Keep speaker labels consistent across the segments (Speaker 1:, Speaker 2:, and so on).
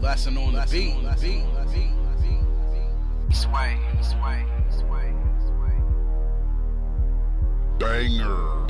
Speaker 1: Lesson on the beat. Sway. Banger.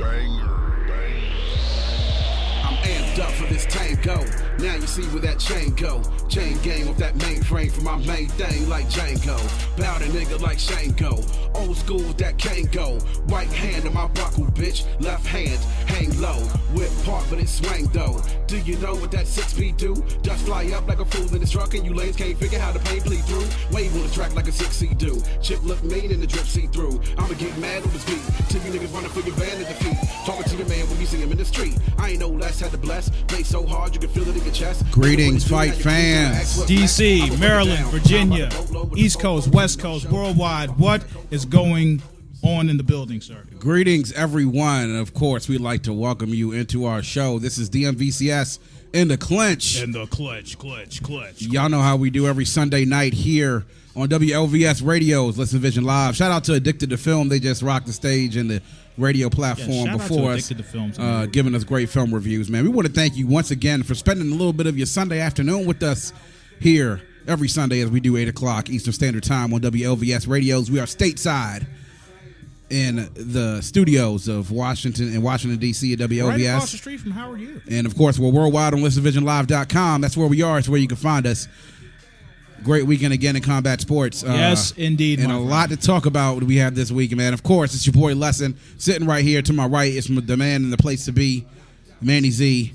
Speaker 1: I'm amped up for this tango. Now you see where that chain go. Chain gang off that mainframe for my main thing like Django. Bout a nigga like Shango. Old school with that can't go. Right hand on my buckle, bitch. Left hand, hang low. Whip part, but it swang though. Do you know what that 6-speed do? Dust fly up like a fool in the truck, and you lanes can't figure how the pain bleed through. Wave on the track like a 6C do. Chip look mean and the drip see through. I'ma get mad on this beat till you niggas running for your van to defeat. Talking to your man when you see him in the street. I ain't no less, had to bless. Play so hard you can feel it in your chest.
Speaker 2: Greetings, fight fans.
Speaker 3: DC, Maryland, Virginia, East Coast, West Coast, worldwide. What is going on in the building, sir?
Speaker 2: Greetings, everyone. And of course, we'd like to welcome you into our show. This is DMVCS in the Clinch.
Speaker 3: In the Clinch.
Speaker 2: Y'all know how we do every Sunday night here on WLVS Radio's Listen Vision Live. Shout out to Addicted to Film. They just rocked the stage and the radio platform before us, giving us great film reviews, man. We want to thank you once again for spending a little bit of your Sunday afternoon with us here every Sunday as we do 8 o'clock Eastern Standard Time on WLVS Radios. We are stateside in the studios of Washington D.C. at WLVS.
Speaker 3: Right across the street from Howard U.
Speaker 2: And, of course, we're worldwide on listenvisionlive.com. That's where we are. It's where you can find us. Great weekend again in combat sports.
Speaker 3: Yes, indeed.
Speaker 2: And a lot to talk about we have this week, man. Of course, it's your boy Lesson sitting right here to my right. It's the man in the place to be, Manny Z.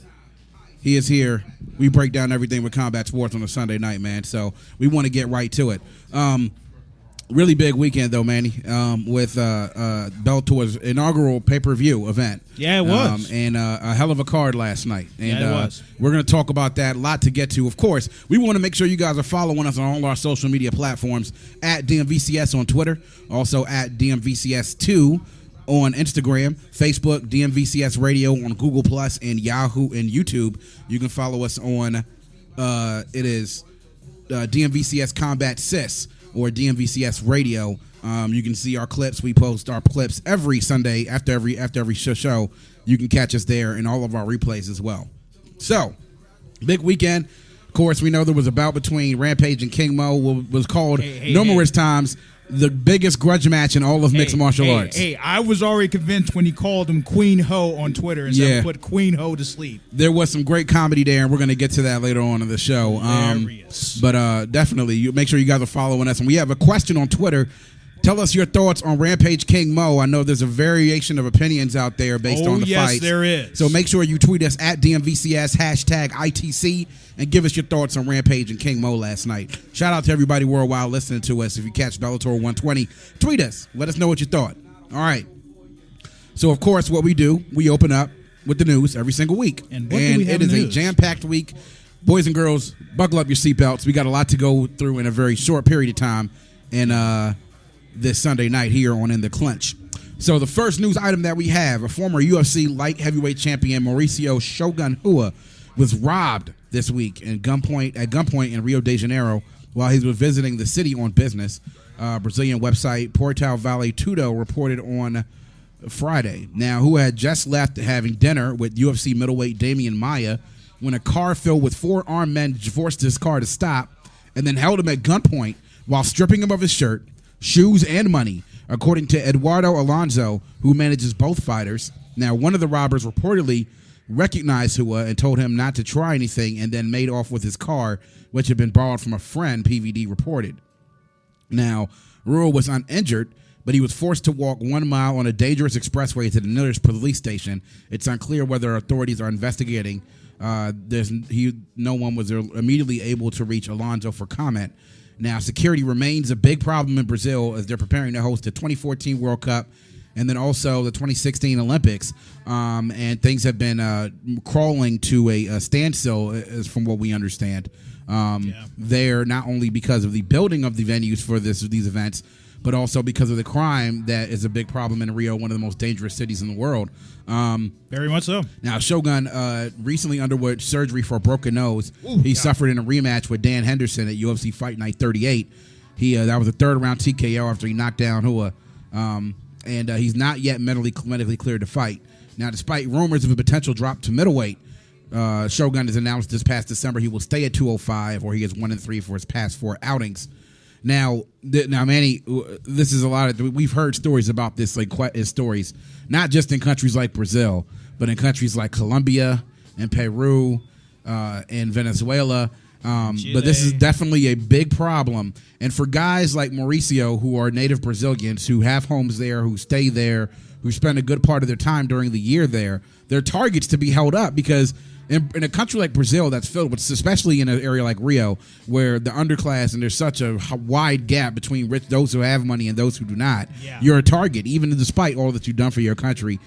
Speaker 2: He is here. We break down everything with combat sports on a Sunday night, man. So we want to get right to it. Really big weekend, though, Manny, with Bellator's inaugural pay-per-view event.
Speaker 3: Yeah, it was.
Speaker 2: And a hell of a card last night. And
Speaker 3: it was.
Speaker 2: We're going to talk about that. A lot to get to. Of course, we want to make sure you guys are following us on all our social media platforms, at DMVCS on Twitter, also at DMVCS2 on Instagram, Facebook, DMVCS Radio on Google Plus, and Yahoo and YouTube. You can follow us on, it is DMVCS Combat Sis, or DMVCS Radio. You can see our clips. We post our clips every Sunday after every show. You can catch us there and all of our replays as well. So, big weekend. Of course, we know there was a bout between Rampage and King Mo. Was called numerous times the biggest grudge match in all of mixed martial arts.
Speaker 3: I was already convinced when he called him Queen Ho on Twitter and said put Queen Ho to sleep.
Speaker 2: There was some great comedy there, and we're going to get to that later on in the show. But definitely, you make sure you guys are following us. And we have a question on Twitter. Tell us your thoughts on Rampage King Mo. I know there's a variation of opinions out there based on the fights.
Speaker 3: Yes, there is.
Speaker 2: So make sure you tweet us at DMVCS, #ITC, and give us your thoughts on Rampage and King Mo last night. Shout out to everybody worldwide listening to us. If you catch Bellator 120, tweet us. Let us know what you thought. All right. So, of course, what we do, we open up with the news every single week.
Speaker 3: And what do we have
Speaker 2: it is
Speaker 3: news?
Speaker 2: A jam-packed week. Boys and girls, buckle up your seatbelts. We got a lot to go through in a very short period of time. And this Sunday night here on In the Clinch. So the first news item that we have, a former UFC light heavyweight champion, Mauricio Shogun Rua, was robbed this week at gunpoint in Rio de Janeiro while he was visiting the city on business. Brazilian website Portal Vale Tudo reported on Friday. Now, Rua had just left having dinner with UFC middleweight Damian Maia when a car filled with 4 armed men forced his car to stop and then held him at gunpoint while stripping him of his shirt, shoes, and money, according to Eduardo Alonso, who manages both fighters. Now, one of the robbers reportedly recognized Rua and told him not to try anything and then made off with his car, which had been borrowed from a friend, PVD reported. Now, Rua was uninjured, but he was forced to walk 1 mile on a dangerous expressway to the nearest police station. It's unclear whether authorities are investigating. No one was immediately able to reach Alonso for comment. Now, security remains a big problem in Brazil as they're preparing to host the 2014 World Cup and then also the 2016 Olympics. And things have been crawling to a standstill, as from what we understand. There, not only because of the building of the venues for these events, but also because of the crime that is a big problem in Rio, one of the most dangerous cities in the world.
Speaker 3: Very much so.
Speaker 2: Now, Shogun recently underwent surgery for a broken nose. He suffered in a rematch with Dan Henderson at UFC Fight Night 38. That was a third-round TKO after he knocked down Rua. And he's not yet medically cleared to fight. Now, despite rumors of a potential drop to middleweight, Shogun has announced this past December he will stay at 205, or he is 1-3 for his past 4 outings. Now, Manny, this is a lot of. We've heard stories about this, stories not just in countries like Brazil, but in countries like Colombia and Peru and Venezuela. But this is definitely a big problem. And for guys like Mauricio, who are native Brazilians, who have homes there, who stay there, who spend a good part of their time during the year there, they're targets to be held up because in a country like Brazil that's filled with, especially in an area like Rio, where the underclass and there's such a wide gap between those who have money and those who do not, you're a target, even despite all that you've done for your country.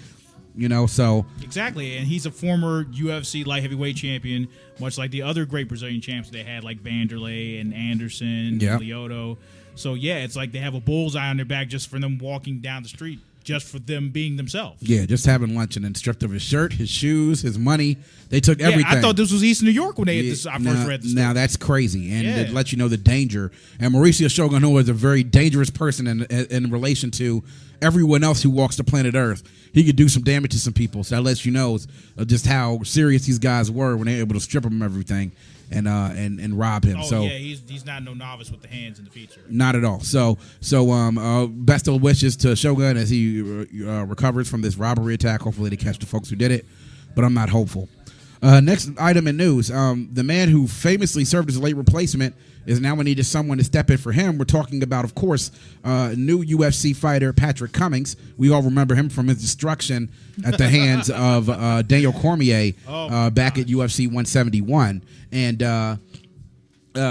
Speaker 2: So
Speaker 3: exactly, and he's a former UFC light heavyweight champion, much like the other great Brazilian champs they had, like Vanderlei and Anderson, and Lyoto. So it's like they have a bullseye on their back just for them walking down the street, just for them being themselves. Yeah,
Speaker 2: just having lunch and then stripped of his shirt, his shoes, his money. They took everything.
Speaker 3: I thought this was East New York when they had this. I first read this.
Speaker 2: Now that's crazy, and it lets you know the danger. And Mauricio Shogun is a very dangerous person in relation to everyone else who walks the planet Earth. He could do some damage to some people. So that lets you know just how serious these guys were when they were able to strip him of everything and rob him.
Speaker 3: He's not no novice with the hands and the feet.
Speaker 2: Not at all. So best of wishes to Shogun as he recovers from this robbery attack. Hopefully they catch the folks who did it, but I'm not hopeful. Next item in news, the man who famously served as a late replacement is now in need of someone to step in for him. We're talking about, of course, new UFC fighter Patrick Cummings. We all remember him from his destruction at the hands of Daniel Cormier back at UFC 171. And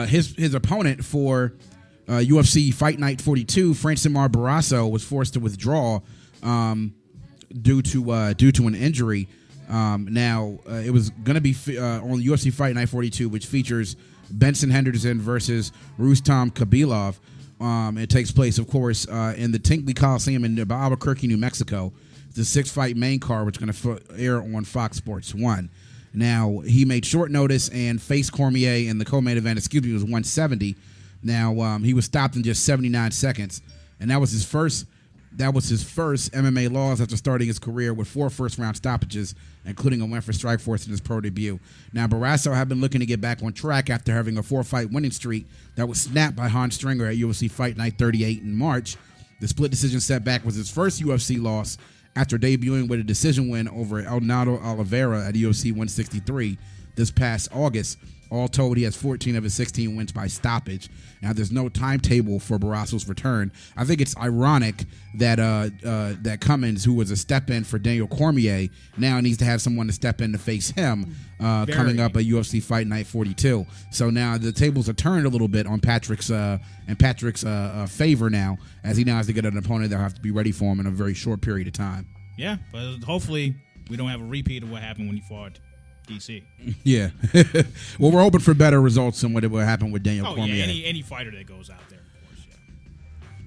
Speaker 2: his opponent for UFC Fight Night 42, Francimar Barrasso, was forced to withdraw due to an injury. Now, it was going to be on UFC Fight Night 42, which features Benson Henderson versus Rustam Khabilov. It takes place, of course, in the Tingley Coliseum in Albuquerque, New Mexico. The 6-fight main card, which is going to air on Fox Sports 1. Now, he made short notice and faced Cormier in the co-main event. It was 170. Now, he was stopped in just 79 seconds, and that was his first MMA loss after starting his career with 4 first-round stoppages, including a win for Strikeforce in his pro debut. Now, Barrasso had been looking to get back on track after having a 4-fight winning streak that was snapped by Hans Stringer at UFC Fight Night 38 in March. The split decision setback was his first UFC loss after debuting with a decision win over Elnado Oliveira at UFC 163 this past August. All told, he has 14 of his 16 wins by stoppage. Now, there's no timetable for Barrasso's return. I think it's ironic that that Cummins, who was a step-in for Daniel Cormier, now needs to have someone to step in to face him coming up at UFC Fight Night 42. So now the tables are turned a little bit on Patrick's favor now, as he now has to get an opponent that will have to be ready for him in a very short period of time.
Speaker 3: Yeah, but hopefully we don't have a repeat of what happened when he fought DC.
Speaker 2: Yeah. Well, we're hoping for better results than what happened with Daniel Cormier.
Speaker 3: Yeah, any fighter that goes out there, of course. Yeah.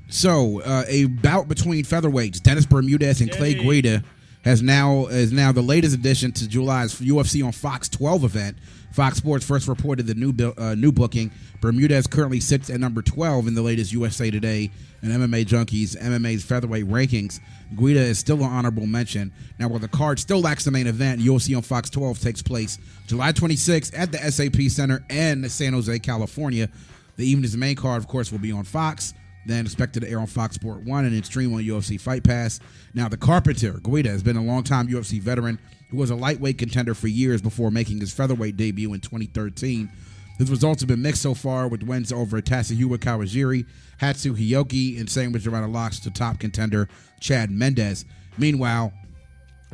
Speaker 2: So, a bout between featherweights, Dennis Bermudez and Clay Guida, is now the latest addition to July's UFC on Fox 12 event. Fox Sports first reported the new booking. Bermudez currently sits at number 12 in the latest USA Today and MMA Junkies MMA's featherweight rankings. Guida is still an honorable mention. Now, while the card still lacks the main event, UFC on Fox 12 takes place July 26th at the SAP Center in San Jose, California. The evening's main card, of course, will be on Fox, then expected to air on Fox Sport 1 and then stream on UFC Fight Pass. Now, the Carpenter, Guida, has been a longtime UFC veteran who was a lightweight contender for years before making his featherweight debut in 2013. His results have been mixed so far, with wins over Tatsuhiro Kawajiri, Hatsu Hiyoki, and sandwiched around a loss to top contender Chad Mendes. Meanwhile,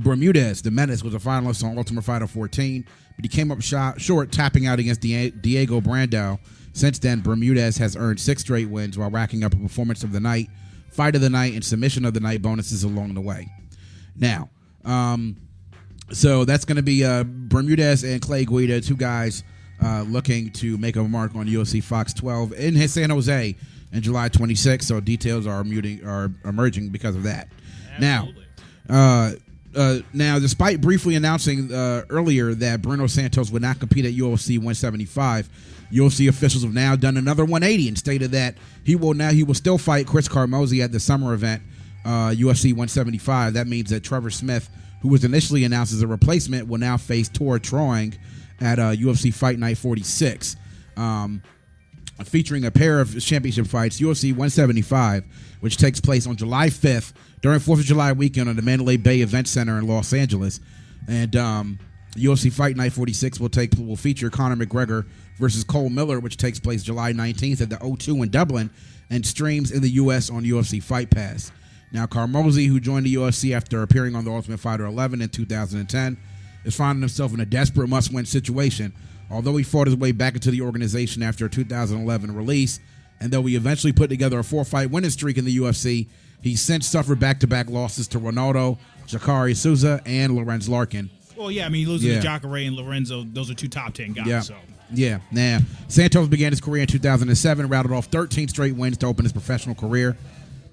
Speaker 2: Bermudez, the Menace, was a finalist on Ultimate Fighter 14, but he came up short, tapping out against Diego Brandao. Since then, Bermudez has earned 6 straight wins while racking up a performance of the night, fight of the night, and submission of the night bonuses along the way. Now, so that's going to be Bermudez and Clay Guida, 2 guys looking to make a mark on UFC Fox 12 in San Jose in July 26th. So details are emerging because of that.
Speaker 3: Absolutely.
Speaker 2: Now, despite briefly announcing earlier that Bruno Santos would not compete at UFC 175, UFC officials have now done another 180 and stated that he will still fight Chris Carmozzi at the summer event, UFC 175. That means that Trevor Smith, who was initially announced as a replacement, will now face Tor Troing at UFC Fight Night 46. Featuring a pair of championship fights, UFC 175, which takes place on July 5th during 4th of July weekend on the Mandalay Bay Event Center in Los Angeles. And UFC Fight Night 46 will feature Conor McGregor versus Cole Miller, which takes place July 19th at the O2 in Dublin and streams in the U.S. on UFC Fight Pass. Now, Carmozzi, who joined the UFC after appearing on The Ultimate Fighter 11 in 2010, is finding himself in a desperate must-win situation. Although he fought his way back into the organization after a 2011 release, and though he eventually put together a 4-fight winning streak in the UFC, he's since suffered back-to-back losses to Ronaldo, Jacare Souza, and Lorenz Larkin.
Speaker 3: Well, yeah, I mean, losing to Jacare and Lorenzo, those are two top 10 guys.
Speaker 2: Yeah.
Speaker 3: So.
Speaker 2: Yeah. Now, Santos began his career in 2007, routed off 13 straight wins to open his professional career.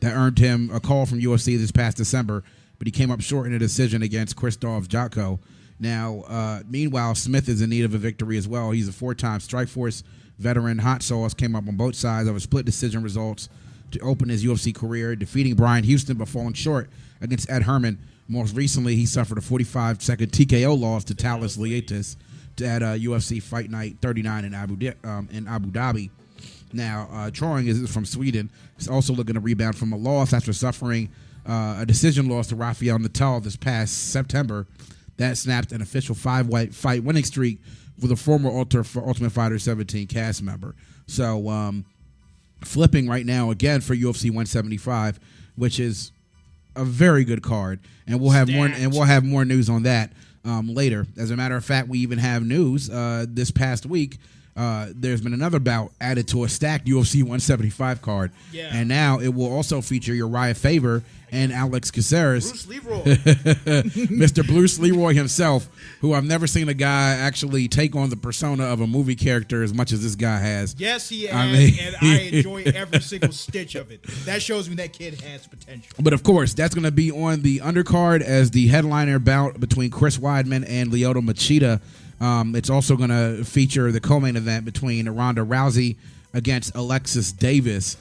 Speaker 2: That earned him a call from UFC this past December, but he came up short in a decision against Krzysztof Jotko. Now, meanwhile, Smith is in need of a victory as well. He's a 4-time Strikeforce veteran. Hot Sauce came up on both sides of a split decision results to open his UFC career, defeating Brian Houston but falling short against Ed Herman. Most recently, he suffered a 45-second TKO loss to Talis Lietis at UFC Fight Night 39 in Abu Dhabi. Now, Troing is from Sweden. He's also looking to rebound from a loss after suffering a decision loss to Rafael Natal this past September. That snapped an official 5-fight winning streak for the former Ultimate Fighter 17 cast member. So, flipping right now again for UFC 175, which is a very good card, and we'll have more news on that later. As a matter of fact, we even have news this past week. There's been another bout added to a stacked UFC 175 card, and now it will also feature Uriah Faber and Alex Caceres.
Speaker 4: Bruce Leroy.
Speaker 2: Mr. Bruce Leroy himself, who I've never seen a guy actually take on the persona of a movie character as much as this guy has.
Speaker 4: Yes, he has, and I enjoy every single stitch of it. That shows me that kid has potential.
Speaker 2: But of course, that's going to be on the undercard as the headliner bout between Chris Weidman and Lyoto Machida. It's also going to feature the co-main event between Ronda Rousey against Alexis Davis.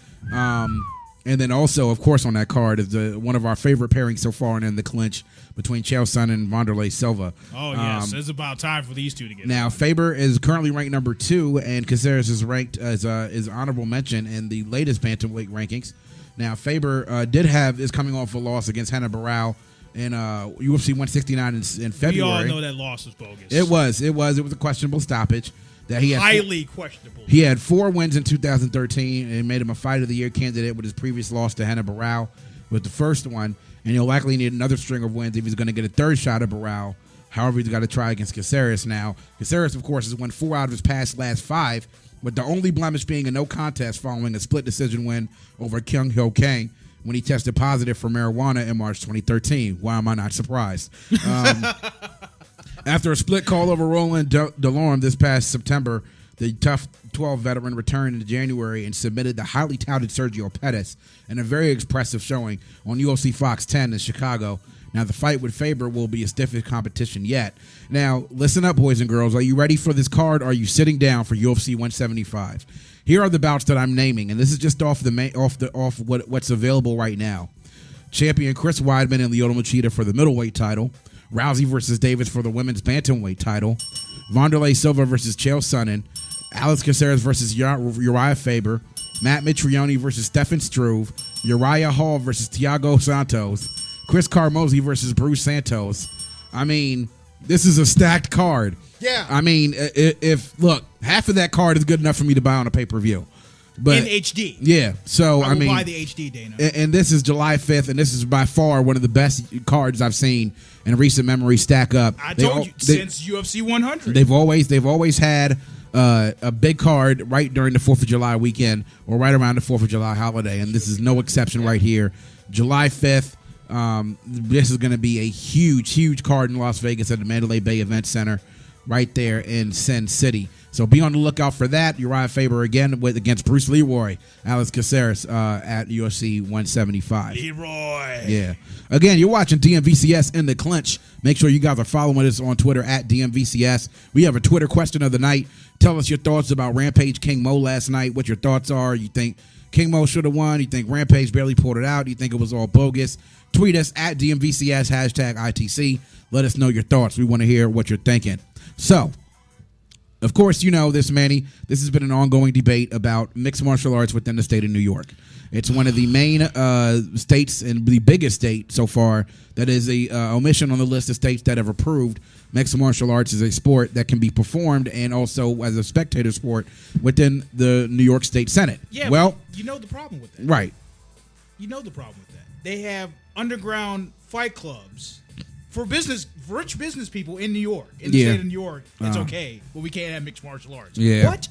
Speaker 2: And then also, of course, on that card is one of our favorite pairings so far in the clinch between Chael Sonnen and Wanderlei Silva.
Speaker 3: Oh, yes. It's about time for these two to get
Speaker 2: now, Faber is currently ranked number 2, and Caceres is ranked as honorable mention in the latest bantamweight rankings. Now, Faber is coming off a loss against Hannah Barral in UFC 169 in February.
Speaker 3: We all know that loss was bogus.
Speaker 2: It was a questionable stoppage. That he had
Speaker 3: highly questionable.
Speaker 2: He had 4 wins in 2013 and made him a Fight of the Year candidate with his previous loss to Hannah Barral with the first one, and he'll likely need another string of wins if he's going to get a third shot at Barral. However, he's got to try against Caceres now. Caceres, of course, has won 4 out of his last 5, with the only blemish being a no contest following a split decision win over Kyung Ho Kang when he tested positive for marijuana in March 2013. Why am I not surprised? After a split call over Roland Delorme this past September, the tough 12 veteran returned in January and submitted the highly touted Sergio Pettis in a very expressive showing on UFC Fox 10 in Chicago. Now, the fight with Faber will be his stiffest competition yet. Now, listen up, boys and girls. Are you ready for this card? Are you sitting down for UFC 175? Here are the bouts that I'm naming, and this is just off what's available right now. Champion Chris Weidman and Lyoto Machida for the middleweight title. Rousey versus Davis for the women's bantamweight title. Wanderlei Silva versus Chael Sonnen. Alex Caceres versus Uriah Faber. Matt Mitrione versus Stefan Struve. Uriah Hall versus Thiago Santos. Chris Carmozzi versus Bruce Santos. I mean, this is a stacked card.
Speaker 4: Yeah.
Speaker 2: I mean, look, half of that card is good enough for me to buy on a pay-per-view. But
Speaker 4: in HD.
Speaker 2: Yeah. So, I mean,
Speaker 4: buy the HD, Dana.
Speaker 2: And this is July 5th, and this is by far one of the best cards I've seen in recent memory stack up.
Speaker 3: I told you, since UFC 100.
Speaker 2: They've always had a big card right during the 4th of July weekend or right around the 4th of July holiday, and this is no exception right here. July 5th, this is going to be a huge, huge card in Las Vegas at the Mandalay Bay Event Center right there in Sin City. So be on the lookout for that. Uriah Faber again against Bruce Leroy, Alex Caceres at UFC 175.
Speaker 3: Leroy.
Speaker 2: Yeah. Again, you're watching DMVCS in the Clinch. Make sure you guys are following us on Twitter at DMVCS. We have a Twitter question of the night. Tell us your thoughts about Rampage King Mo last night. What your thoughts are. You think King Mo should have won? You think Rampage barely pulled it out? You think it was all bogus? Tweet us at DMVCS, #ITC. Let us know your thoughts. We want to hear what you're thinking. So, of course, you know this, Manny. This has been an ongoing debate about mixed martial arts within the state of New York. It's one of the main states and the biggest state so far that is a omission on the list of states that have approved mixed martial arts as a sport that can be performed and also as a spectator sport within the New York State Senate.
Speaker 4: Yeah,
Speaker 2: well,
Speaker 4: you know the problem with that.
Speaker 2: Right.
Speaker 4: You know the problem with that. They have underground fight clubs for rich business people in New York. In the state of New York, it's okay, but we can't have mixed martial arts.
Speaker 2: Yeah.
Speaker 4: What?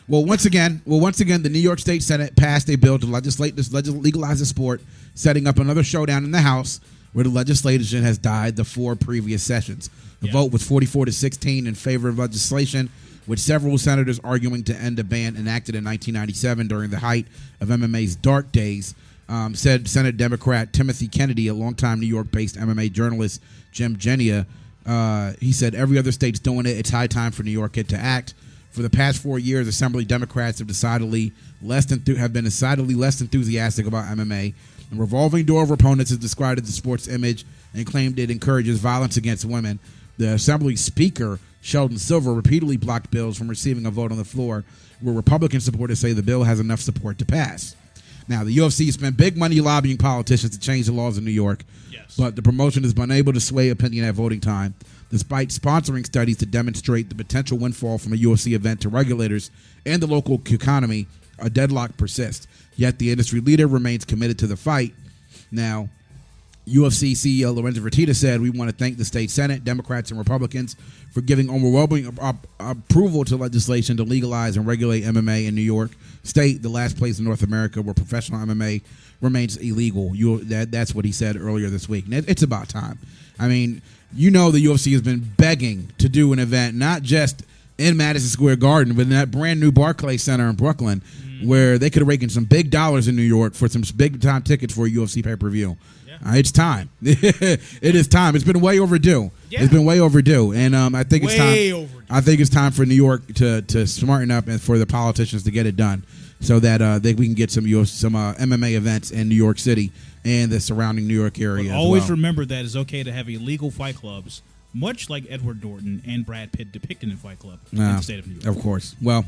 Speaker 2: Well, once again, the New York State Senate passed a bill to legalize the sport, setting up another showdown in the House where the legislation has died the 4 previous sessions. The vote was 44-16 in favor of legislation, with several senators arguing to end a ban enacted in 1997 during the height of MMA's dark days. Said Senate Democrat Timothy Kennedy, a longtime New York-based MMA journalist, Jim Genia. He said, every other state's doing it. It's high time for New York to act. For the past 4 years, Assembly Democrats have been decidedly less enthusiastic about MMA. The revolving door of opponents has described the sport's image and claimed it encourages violence against women. The Assembly Speaker, Sheldon Silver, repeatedly blocked bills from receiving a vote on the floor, where Republican supporters say the bill has enough support to pass. Now, the UFC spent big money lobbying politicians to change the laws in New York, but the promotion has been unable to sway opinion at voting time. Despite sponsoring studies to demonstrate the potential windfall from a UFC event to regulators and the local economy, a deadlock persists. Yet the industry leader remains committed to the fight. Now, UFC CEO Lorenzo Fertitta said, we want to thank the state Senate, Democrats, and Republicans for giving overwhelming approval to legislation to legalize and regulate MMA in New York State, the last place in North America where professional MMA remains illegal. That's what he said earlier this week. And it's about time. I mean, you know the UFC has been begging to do an event, not just in Madison Square Garden, but in that brand new Barclays Center in Brooklyn, where they could have raked in some big dollars in New York for some big-time tickets for a UFC pay-per-view. It's time. It is time. It's been way overdue. Yeah. It's been way overdue, and I think it's time. I think it's time for New York to smarten up and for the politicians to get it done, so that we can get some MMA events in New York City and the surrounding New York area.
Speaker 3: But always remember that it's okay to have illegal fight clubs, much like Edward Norton and Brad Pitt depicted in Fight Club in the state of New York.
Speaker 2: Of course. Well,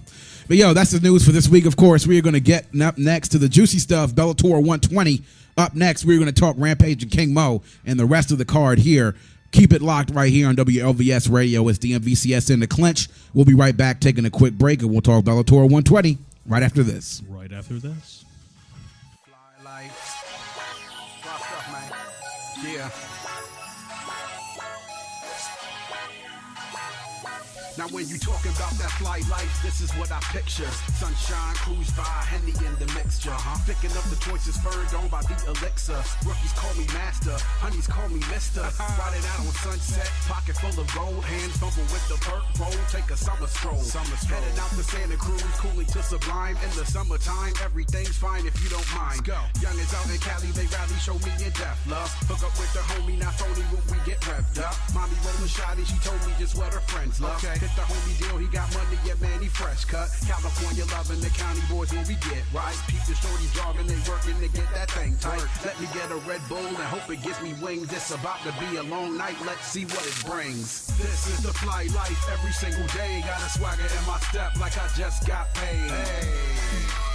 Speaker 2: but that's the news for this week. Of course, we are going to get up next to the juicy stuff, Bellator 120. Up next, we're going to talk Rampage and King Mo and the rest of the card here. Keep it locked right here on WLVS Radio. It's DMVCS in the Clinch. We'll be right back taking a quick break, and we'll talk Bellator 120 right after this.
Speaker 3: Right after this.
Speaker 1: Fly life. Rock up, man. Yeah. Now when you talking about that fly life, this is what I picture. Sunshine, cruise by, Henny in the mixture. Picking up the choices spurred on by the elixir. Rookies call me master, honeys call me mister. Riding out on Sunset, pocket full of gold. Hands fumble with the perk roll, take a summer stroll. Heading out to Santa Cruz, cooling to Sublime. In the summertime, everything's fine if you don't mind. Young is out in Cali, they rally, show me in death love. Hook up with the homie, not phony when we get revved up. Mommy rolling shotty, she told me just what her friends love. Hit the homie deal, he got money, yeah man, he fresh cut. California loving the county boys when we get right. Peep the shorties jogging, they working to get that thing tight. Let me get a Red Bull and hope it gives me wings. It's about to be a long night, let's see what it brings. This is the fly life, every single day. Got a swagger in my step like I just got paid. Hey,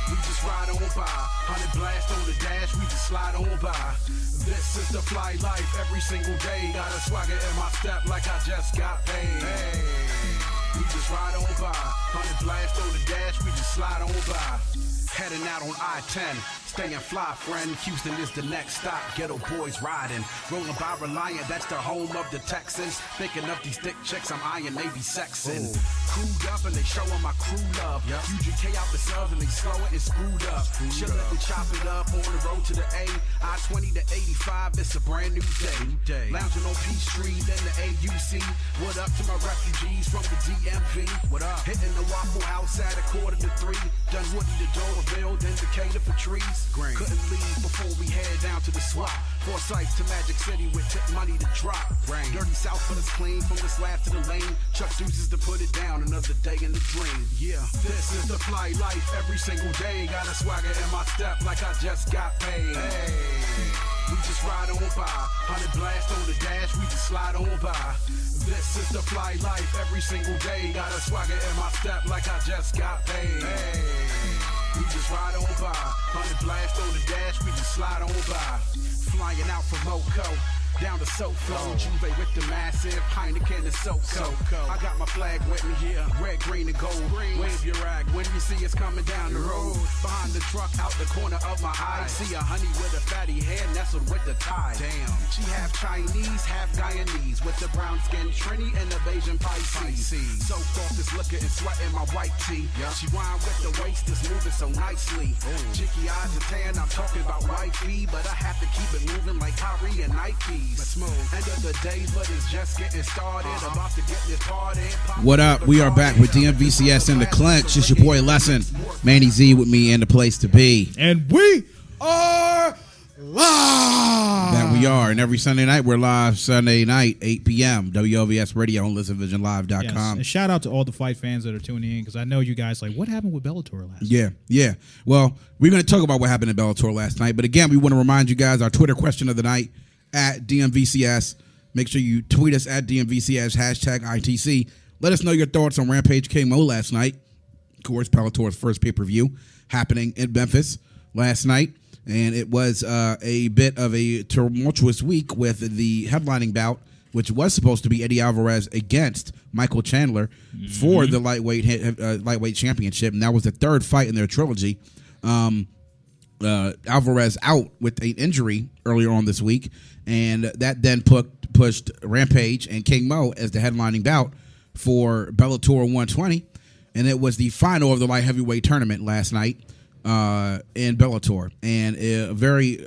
Speaker 1: we just ride on by, 100 blast on the dash, we just slide on by. This is the fly life, every single day. Got a swagger in my step like I just got paid. Hey, we just ride on by, 100 blast on the dash, we just slide on by. Heading out on I-10, staying fly, friend. Houston is the next stop. Ghetto boys riding, rolling by Reliant. That's the home of the Texans. Thinking of these thick chicks, I'm eyeing, they be sexing. Crewed up and they showing my crew love. UGK out the subs and they slow it and screwed up. Chillin' and chop it up on the road to the A. I-20 to 85, it's a brand new day. Lounging on Peachtree, then the AUC. What up to my refugees from the DMV? What up? Hitting the Waffle House at 2:45. Done Woody the Doraville, then Decatur for trees. grass. Couldn't leave before we head down to the swap. Forsyth to Magic City with tip money to drop. Dirty South, but it's clean from the slab to the lane. Chuck deuces to put it down, another day in the dream. Yeah, this is the fly life every single day. Got a swagger in my step like I just got paid. Hey, we just ride on by. 100 blast on the dash, we just slide on by. This is the fly life every single day. Got a swagger in my step like I just got paid. Hey, we just ride on by. 100 blast on the dash, we just slide on by. Flying out from Moco, down to SoFlo, Juve with the massive Heineken and SoCo. I got my flag with me here, red, green, and gold. Wave your rag when you see us coming down the road. Behind the truck, out the corner of my eye, see a honey with a fatty hair nestled with the tie. Damn, she half Chinese, half Guyanese, with the brown skin Trini and the Bayesian Pisces. Soaked off this liquor and sweating my white tee. She wine with the waist that's moving so nicely. Chicky eyes and tan, I'm talking about wifey, but I have to keep it moving like Kyrie and Nike. Let's move. End of the day, but it's just getting started. About to get this party.
Speaker 2: What up? We are back with DMVCS in the Clinch. It's your boy Lesson, Manny Z with me and the place to be.
Speaker 3: And we are live.
Speaker 2: That we are. And every Sunday night, we're live Sunday night, 8 p.m. WLVS Radio on ListenVisionLive.com.
Speaker 3: Yes. And shout out to all the fight fans that are tuning in, because I know you guys like, what happened with Bellator last night?
Speaker 2: Yeah. Well, we're going to talk about what happened in Bellator last night. But again, we want to remind you guys, our Twitter question of the night, at DMVCS. Make sure you tweet us at DMVCS, hashtag ITC. Let us know your thoughts on Rampage KMO last night. Of course, Bellator's first pay-per-view happening in Memphis last night. And it was a bit of a tumultuous week with the headlining bout, which was supposed to be Eddie Alvarez against Michael Chandler for the lightweight championship. And that was the third fight in their trilogy. Alvarez out with an injury earlier on this week, and that then pushed Rampage and King Mo as the headlining bout for Bellator 120, and it was the final of the light heavyweight tournament last night in Bellator, and a very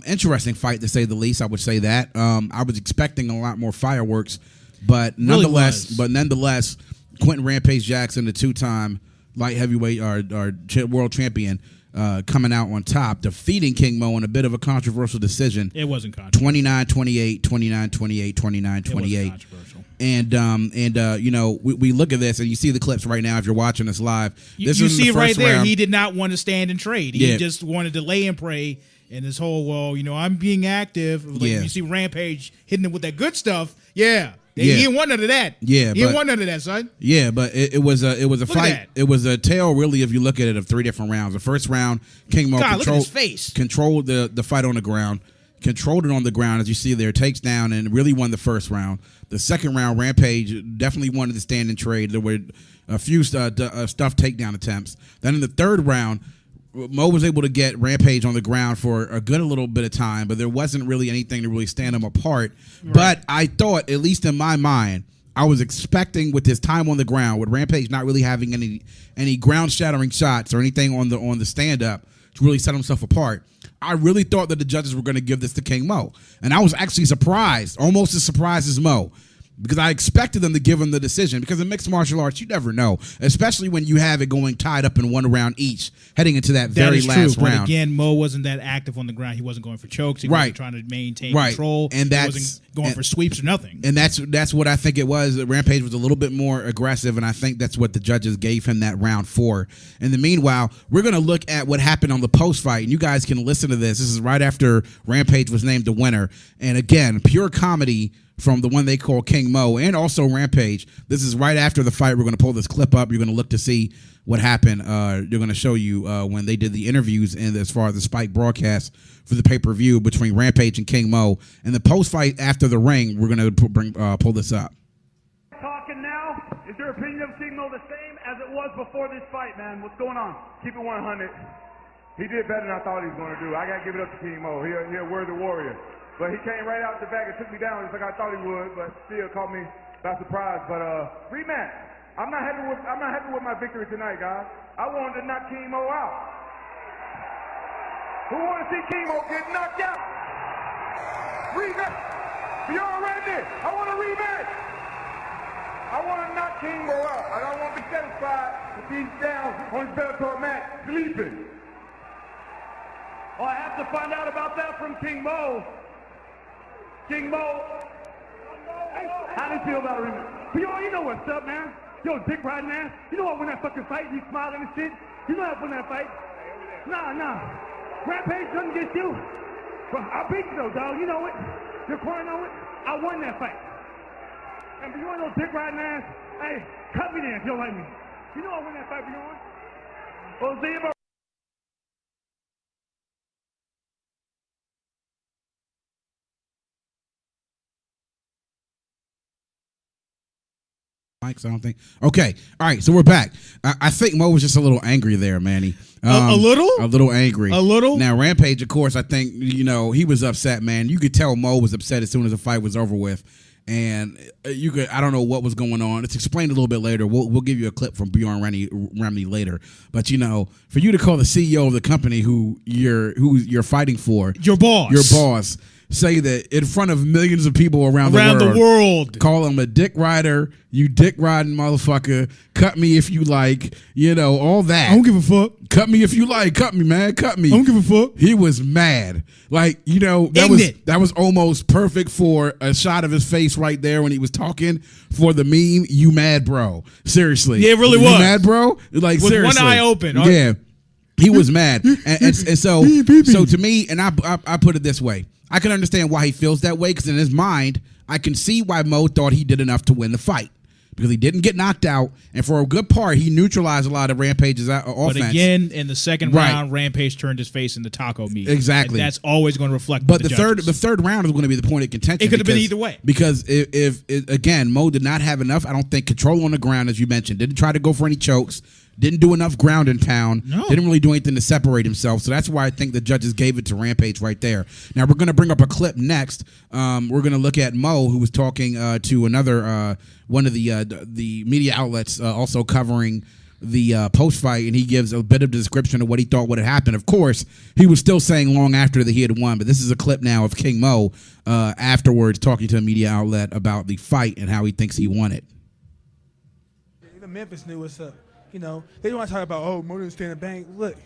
Speaker 2: interesting fight to say the least. I would say that I was expecting a lot more fireworks, but nonetheless, Quentin Rampage Jackson, the two-time light heavyweight or world champion, coming out on top, defeating King Mo in a bit of a controversial decision.
Speaker 3: It wasn't controversial.
Speaker 2: 29-28, 29-28, 29-28.
Speaker 3: Controversial.
Speaker 2: And you know, we look at this, and you see the clips right now if you're watching us live.
Speaker 3: You see it right there. He did not want to stand and trade. He just wanted to lay and pray. And this whole, well, you know, I'm being active. Like you see Rampage hitting him with that good stuff. Yeah. He didn't want none of that.
Speaker 2: Yeah,
Speaker 3: he didn't want none of that, son.
Speaker 2: Yeah, but it was a fight. It was a tale, really, if you look at it, of three different rounds. The first round, King Mo controlled the fight on the ground, controlled it on the ground, as you see there, takes down and really won the first round. The second round, Rampage definitely wanted to stand and trade. There were a few stuff takedown attempts. Then in the third round, Mo was able to get Rampage on the ground for a little bit of time, but there wasn't really anything to really stand them apart. Right. But I thought, at least in my mind, I was expecting with his time on the ground, with Rampage not really having any ground-shattering shots or anything on the stand-up to really set himself apart, I really thought that the judges were going to give this to King Mo. And I was actually surprised, almost as surprised as Mo, because I expected them to give him the decision. Because in mixed martial arts, you never know, especially when you have it going tied up in one round each, heading into that very last round.
Speaker 3: But again, Mo wasn't that active on the ground. He wasn't going for chokes. He wasn't trying to maintain control.
Speaker 2: And
Speaker 3: he wasn't going for sweeps or nothing.
Speaker 2: And that's what I think it was. Rampage was a little bit more aggressive, and I think that's what the judges gave him that round for. In the meanwhile, we're going to look at what happened on the post-fight, and you guys can listen to this. This is right after Rampage was named the winner. And again, pure comedy from the one they call King Mo and also Rampage. This is right after the fight. We're going to pull this clip up. You're going to look to see what happened. They're going to show you when they did the interviews and as far as the Spike broadcast for the pay-per-view between Rampage and King Mo. And the post-fight after the ring, we're going to pull this up.
Speaker 5: Talking now, is your opinion of King Mo the same as it was before this fight, man? What's going on? Keep it 100. He did better than I thought he was going to do. I got to give it up to King Mo. He a worthy warrior. But he came right out the back and took me down just like I thought he would, but still caught me by surprise. But rematch. I'm not happy with my victory tonight, guys. I wanted to knock King Mo out. Who want to see King Mo get knocked out? Rematch. Y'all ready? I want a rematch. I want to knock King Mo out. I don't want to be satisfied with these down on his Bellator mat sleeping. Oh, I have to find out about that from King Mo. King Mo, how do you feel about a rematch? But yo, you know what's up, man. Yo, dick riding ass. You know I win that fucking fight. You smiling and shit. You know I win that fight. Nah. Rampage doesn't get you. But I beat you though, dog. You know it. Your corner know it. I won that fight. And if you want no dick riding ass, hey, cut me then if you don't like me. You know I win that fight, Bjorn. Well, see you, bro.
Speaker 2: Mics, I don't think. Okay, all right, so we're back. I think Mo was just a little angry there, Manny.
Speaker 3: A little?
Speaker 2: A little angry.
Speaker 3: A little?
Speaker 2: Now, Rampage, of course, I think, he was upset, man. You could tell Mo was upset as soon as the fight was over with. And I don't know what was going on. It's explained a little bit later. We'll give you a clip from Bjorn Remney later. But, for you to call the CEO of the company who you're fighting for.
Speaker 3: Your boss.
Speaker 2: Say that in front of millions of people around the world. Call him a dick rider, you dick riding motherfucker. Cut me if you like, all that.
Speaker 3: I don't give a fuck.
Speaker 2: Cut me if you like. Cut me, man. Cut me.
Speaker 3: I don't give a fuck.
Speaker 2: He was mad. That was almost perfect for a shot of his face right there when he was talking for the meme. You mad, bro? Seriously.
Speaker 3: Yeah, it really
Speaker 2: you
Speaker 3: was.
Speaker 2: Mad, bro? Like,
Speaker 3: with
Speaker 2: seriously.
Speaker 3: one eye open.
Speaker 2: Yeah. He was mad. And so to me, and I put it this way. I can understand why he feels that way because in his mind, I can see why Mo thought he did enough to win the fight because he didn't get knocked out, and for a good part, he neutralized a lot of Rampage's offense.
Speaker 3: But again, in the second round, Rampage turned his face into taco meat.
Speaker 2: Exactly,
Speaker 3: and that's always going to reflect.
Speaker 2: But the third round is going to be the point of contention.
Speaker 3: It could have been either way
Speaker 2: because if again Mo did not have enough, I don't think control on the ground as you mentioned. Didn't try to go for any chokes. Didn't do enough ground and pound.
Speaker 3: No.
Speaker 2: Didn't really do anything to separate himself. So that's why I think the judges gave it to Rampage right there. Now we're going to bring up a clip next. We're going to look at Mo, who was talking to another one of the media outlets also covering the post-fight, and he gives a bit of description of what he thought would have happened. Of course, he was still saying long after that he had won, but this is a clip now of King Mo afterwards talking to a media outlet about the fight and how he thinks he won it.
Speaker 6: Even Memphis knew what's up. They don't want to talk about, Mo didn't stay in the bank. Look,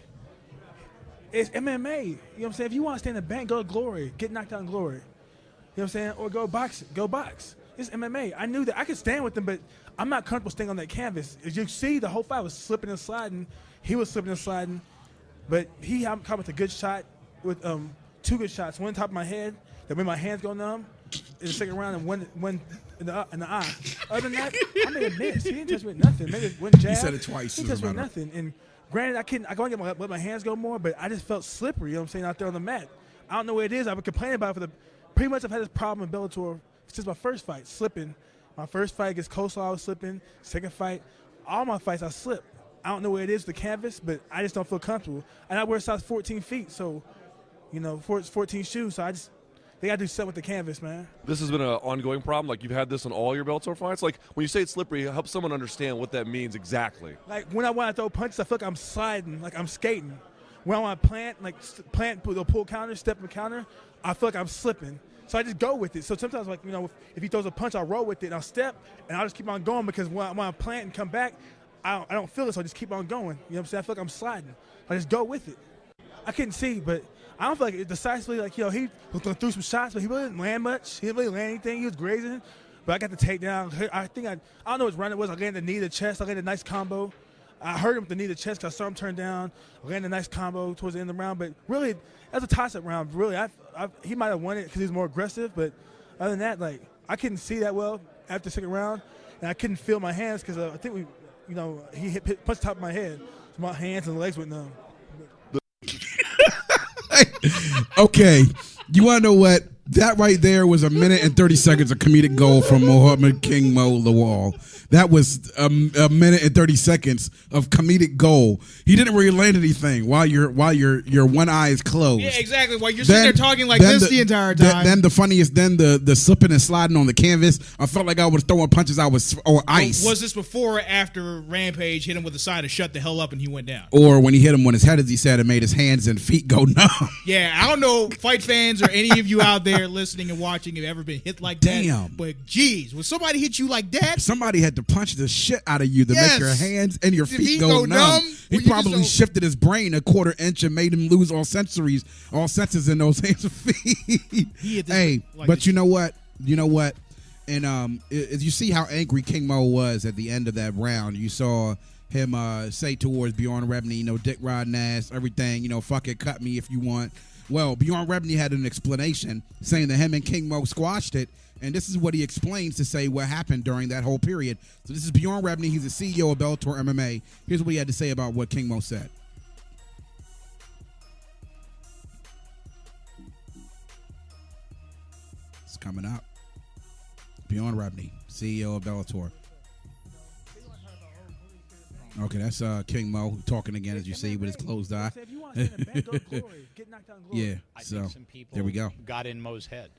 Speaker 6: it's MMA. You know what I'm saying? If you want to stay in the bank, go to Glory. Get knocked out in Glory. You know what I'm saying? Or go box. Go box. It's MMA. I knew that I could stand with him, but I'm not comfortable staying on that canvas. As you see, the whole fight was slipping and sliding. He was slipping and sliding. But I'm coming with a good shot with two good shots. One on top of my head that made my hands go numb in the second round, and one in the eye. Other than that, I made a miss. He didn't touch me with nothing. Maybe one jab.
Speaker 2: He said it twice.
Speaker 6: He didn't touch me with nothing. And granted, I can get let my hands go more, but I just felt slippery. You know what I'm saying, out there on the mat. I don't know what it is. I've been complaining about it pretty much. I've had this problem in Bellator since my first fight, slipping. My first fight against Coastal, I was slipping. Second fight, all my fights I slip. I don't know what it is, the canvas, but I just don't feel comfortable. And I wear size 14 feet, so 14 shoes. So they got to do something with the canvas, man.
Speaker 7: This has been an ongoing problem. Like, you've had this on all your Bellator fights. Like, when you say it's slippery, help someone understand what that means exactly.
Speaker 6: Like, when I want to throw punches, I feel like I'm sliding, like I'm skating. When I want to plant, pull counter, step and counter, I feel like I'm slipping. So I just go with it. So sometimes, if he throws a punch, I'll roll with it, and I'll step, and I'll just keep on going because when I plant and come back, I don't feel it, so I just keep on going. You know what I'm saying? I feel like I'm sliding. I just go with it. I couldn't see, but I don't feel like it decisively, he threw some shots, but he really didn't land much. He didn't really land anything. He was grazing. But I got the takedown. I don't know which round it was. I landed the knee to the chest. I landed a nice combo. I hurt him with the knee to the chest because I saw him turn down. I landed a nice combo towards the end of the round. But really, that was a toss-up round. Really, he might have won it because he was more aggressive. But other than that, I couldn't see that well after the second round. And I couldn't feel my hands because I think he punched the top of my head. So my hands and legs went numb.
Speaker 2: Okay, you want to know what? That right there was 1 minute and 30 seconds of comedic gold from Muhammad King Mo Lawal. That was a minute and 30 seconds of comedic gold. He didn't really land anything while your one eye is closed.
Speaker 3: Yeah, exactly. While you're sitting there talking like this the entire time.
Speaker 2: Then the funniest, the slipping and sliding on the canvas. I felt like I was throwing punches. Or ice.
Speaker 3: Was this before or after Rampage hit him with the side to shut the hell up and he went down?
Speaker 2: Or when he hit him on his head, as he said, it made his hands and feet go numb.
Speaker 3: Yeah, I don't know, fight fans or any of you out there.
Speaker 4: there listening and watching have ever been hit like
Speaker 2: Damn.
Speaker 4: that. But geez, when somebody hit you like that,
Speaker 2: Somebody had to punch the shit out of you to make your hands and your
Speaker 4: Did
Speaker 2: feet
Speaker 4: he
Speaker 2: go
Speaker 4: go
Speaker 2: numb.
Speaker 4: numb?
Speaker 2: He
Speaker 4: Well, you
Speaker 2: probably
Speaker 4: just
Speaker 2: shifted his brain a quarter inch and made him lose all senses in those hands and feet.
Speaker 4: He hit this
Speaker 2: Hey,
Speaker 4: like
Speaker 2: but
Speaker 4: this-
Speaker 2: you know what? And as you see how angry King Mo was at the end of that round, you saw him say towards Bjorn Rebney, dick riding ass, everything, fuck it, cut me if you want. Well, Bjorn Rebney had an explanation saying that him and King Mo squashed it, and this is what he explains to say what happened during that whole period. So this is Bjorn Rebney. He's the CEO of Bellator MMA. Here's what he had to say about what King Mo said. It's coming up. Bjorn Rebney, CEO of Bellator. Okay, that's King Mo talking again, as you see, with his closed eye.
Speaker 6: If you want to see the band, go to glory. Get knocked down in glory.
Speaker 2: Yeah,
Speaker 8: I
Speaker 2: so
Speaker 8: think some people
Speaker 2: there we go.
Speaker 8: got in Mo's head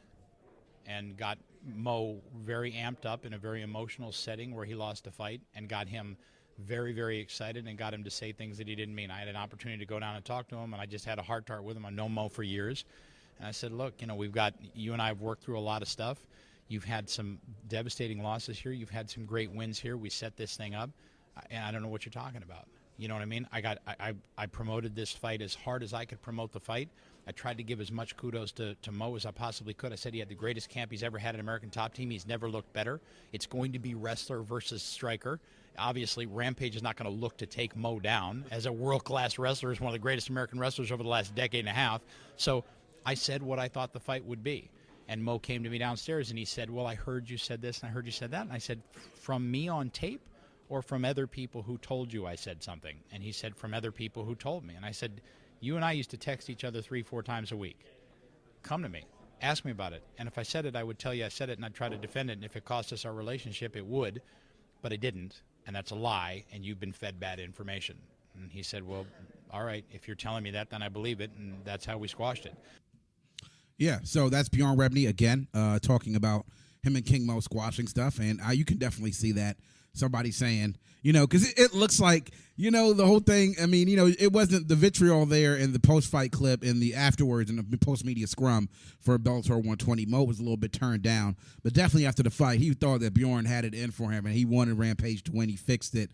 Speaker 8: and got Mo very amped up in a very emotional setting where he lost a fight and got him very, very excited and got him to say things that he didn't mean. I had an opportunity to go down and talk to him, and I just had a heart-to-heart with him. I've known Mo for years. And I said, look, you and I have worked through a lot of stuff. You've had some devastating losses here. You've had some great wins here. We set this thing up, and I don't know what you're talking about. You know what I mean? I promoted this fight as hard as I could promote the fight. I tried to give as much kudos to Mo as I possibly could. I said he had the greatest camp he's ever had at American Top Team. He's never looked better. It's going to be wrestler versus striker. Obviously, Rampage is not going to look to take Mo down. As a world-class wrestler, is one of the greatest American wrestlers over the last decade and a half. So I said what I thought the fight would be. And Mo came to me downstairs and he said, well, I heard you said this and I heard you said that. And I said, from me on tape or from other people who told you I said something? And he said, from other people who told me. And I said, you and I used to text each other 3-4 times a week. Come to me. Ask me about it. And if I said it, I would tell you I said it and I'd try to defend it. And if it cost us our relationship, it would. But it didn't. And that's a lie. And you've been fed bad information. And he said, well, all right, if you're telling me that, then I believe it. And that's how we squashed it.
Speaker 2: Yeah, so that's Bjorn Rebney again, talking about him and King Mo squashing stuff, and you can definitely see that. Somebody saying, because it looks like, the whole thing, I mean, it wasn't the vitriol there in the post-fight clip and the afterwards and the post-media scrum for Bellator 120. Mo was a little bit turned down, but definitely after the fight, he thought that Bjorn had it in for him, and he wanted Rampage to win. He fixed it.